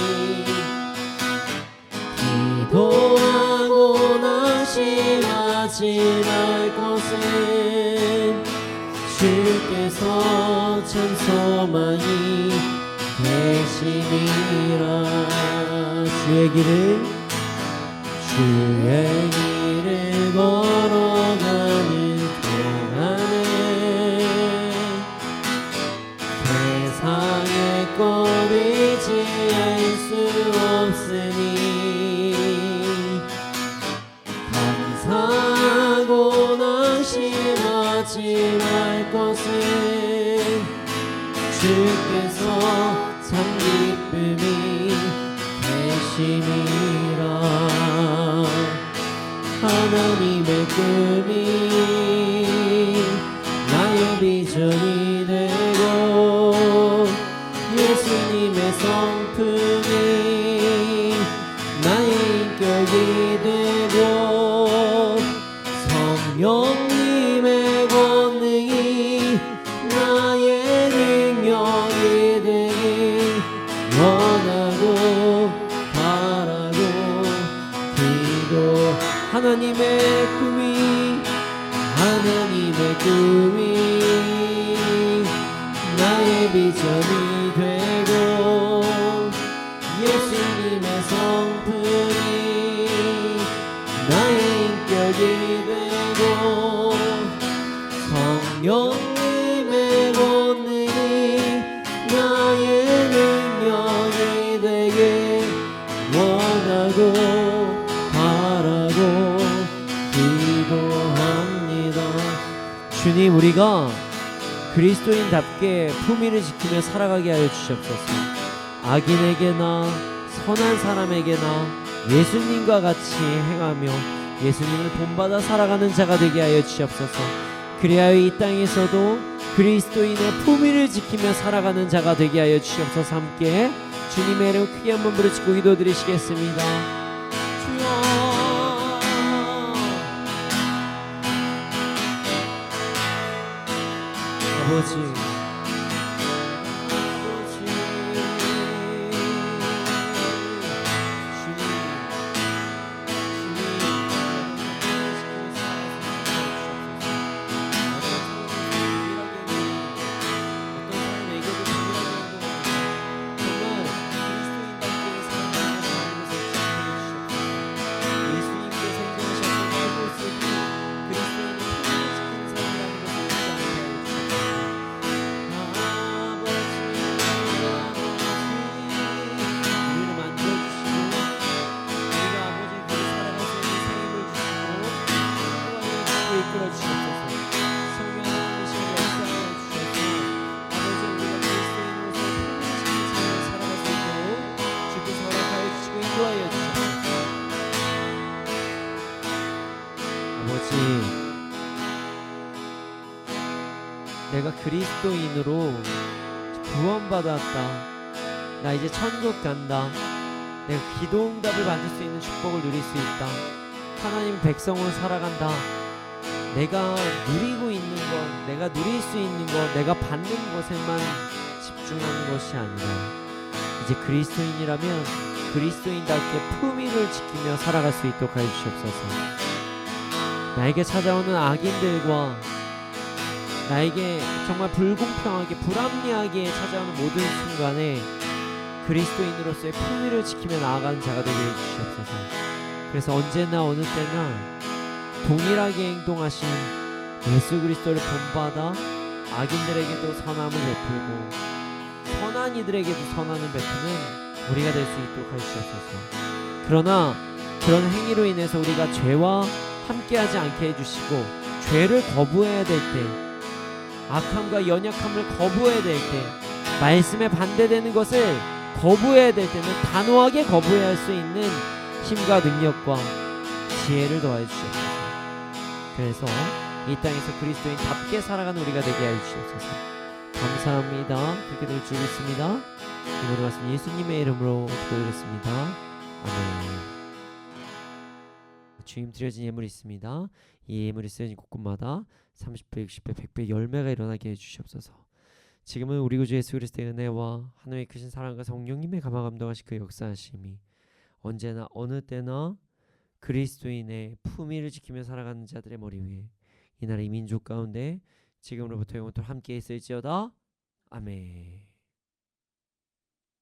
기도하고 나 낙심할 것은 주께서 참 소망이 되심이라. 주의 길을 걸어가는 동안에 세상의 꼴을 지할 수 없으니 감사하고 낙심하지 말 것은 주께서 참 기쁨이 되심이라. 하나님의 꿈이 나의 비전이 되고 예수님의 성품이 나의 인격이 되고 성령님의 권능이 나의 능력이 되길 원하고 바라고 기도. 하나님의 꿈이 나의 비전이 되고 예수님의 성품이 나의 인격이 되고 성령님의 권능이 나의 능력이 되길 원하고 바라고 기도합니다. 주님, 우리가 그리스도인답게 품위를 지키며 살아가게 하여 주시옵소서. 악인에게나 선한 사람에게나 예수님과 같이 행하며 예수님을 본받아 살아가는 자가 되게 하여 주시옵소서. 그리하여 이 땅에서도 그리스도인의 품위를 지키며 살아가는 자가 되게 하여 주시옵소서. 함께 주님의 이름 크게 한번 부르짖고 기도드리시겠습니다. 주여, 아버지, 내가 그리스도인으로 구원받았다. 나 이제 천국 간다. 내가 기도응답을 받을 수 있는 축복을 누릴 수 있다. 하나님 백성으로 살아간다. 내가 누리고 있는 것, 내가 누릴 수 있는 것, 내가 받는 것에만 집중하는 것이 아니라 이제 그리스도인이라면 그리스도인답게 품위를 지키며 살아갈 수 있도록 하여 주시옵소서. 나에게 찾아오는 악인들과 나에게 정말 불공평하게 불합리하게 찾아오는 모든 순간에 그리스도인으로서의 품위를 지키며 나아가는 자가 되게 해주시옵소서. 그래서 언제나 어느 때나 동일하게 행동하신 예수 그리스도를 본받아 악인들에게도 선함을 베풀고 선한 이들에게도 선함을 베푸는 우리가 될 수 있도록 하시옵소서. 그러나 그런 행위로 인해서 우리가 죄와 함께하지 않게 해주시고 죄를 거부해야 될 때, 악함과 연약함을 거부해야 될 때, 말씀에 반대되는 것을 거부해야 될 때는 단호하게 거부해야 할 수 있는 힘과 능력과 지혜를 더하여 주시옵소서. 그래서 이 땅에서 그리스도인답게 살아가는 우리가 되게 하여 주시옵소서. 감사합니다. 그렇게 될 줄 믿습니다. 이 모든 말씀 예수님의 이름으로 기도드렸습니다. 아멘. 주님 드려진 예물이 있습니다. 이 예물이 쓰여진 곳곳마다 30배, 60배, 100배 열매가 일어나게 해주시옵소서. 지금은 우리 구주 예수 그리스도의 은혜와 하나님의 크신 사랑과 성령님의 감화 감동하신 그 역사하심이 언제나 어느 때나 그리스도인의 품위를 지키며 살아가는 자들의 머리 위에 이 나라 이 민족 가운데 지금으로부터 영원토록 함께 있을지어다. 아멘.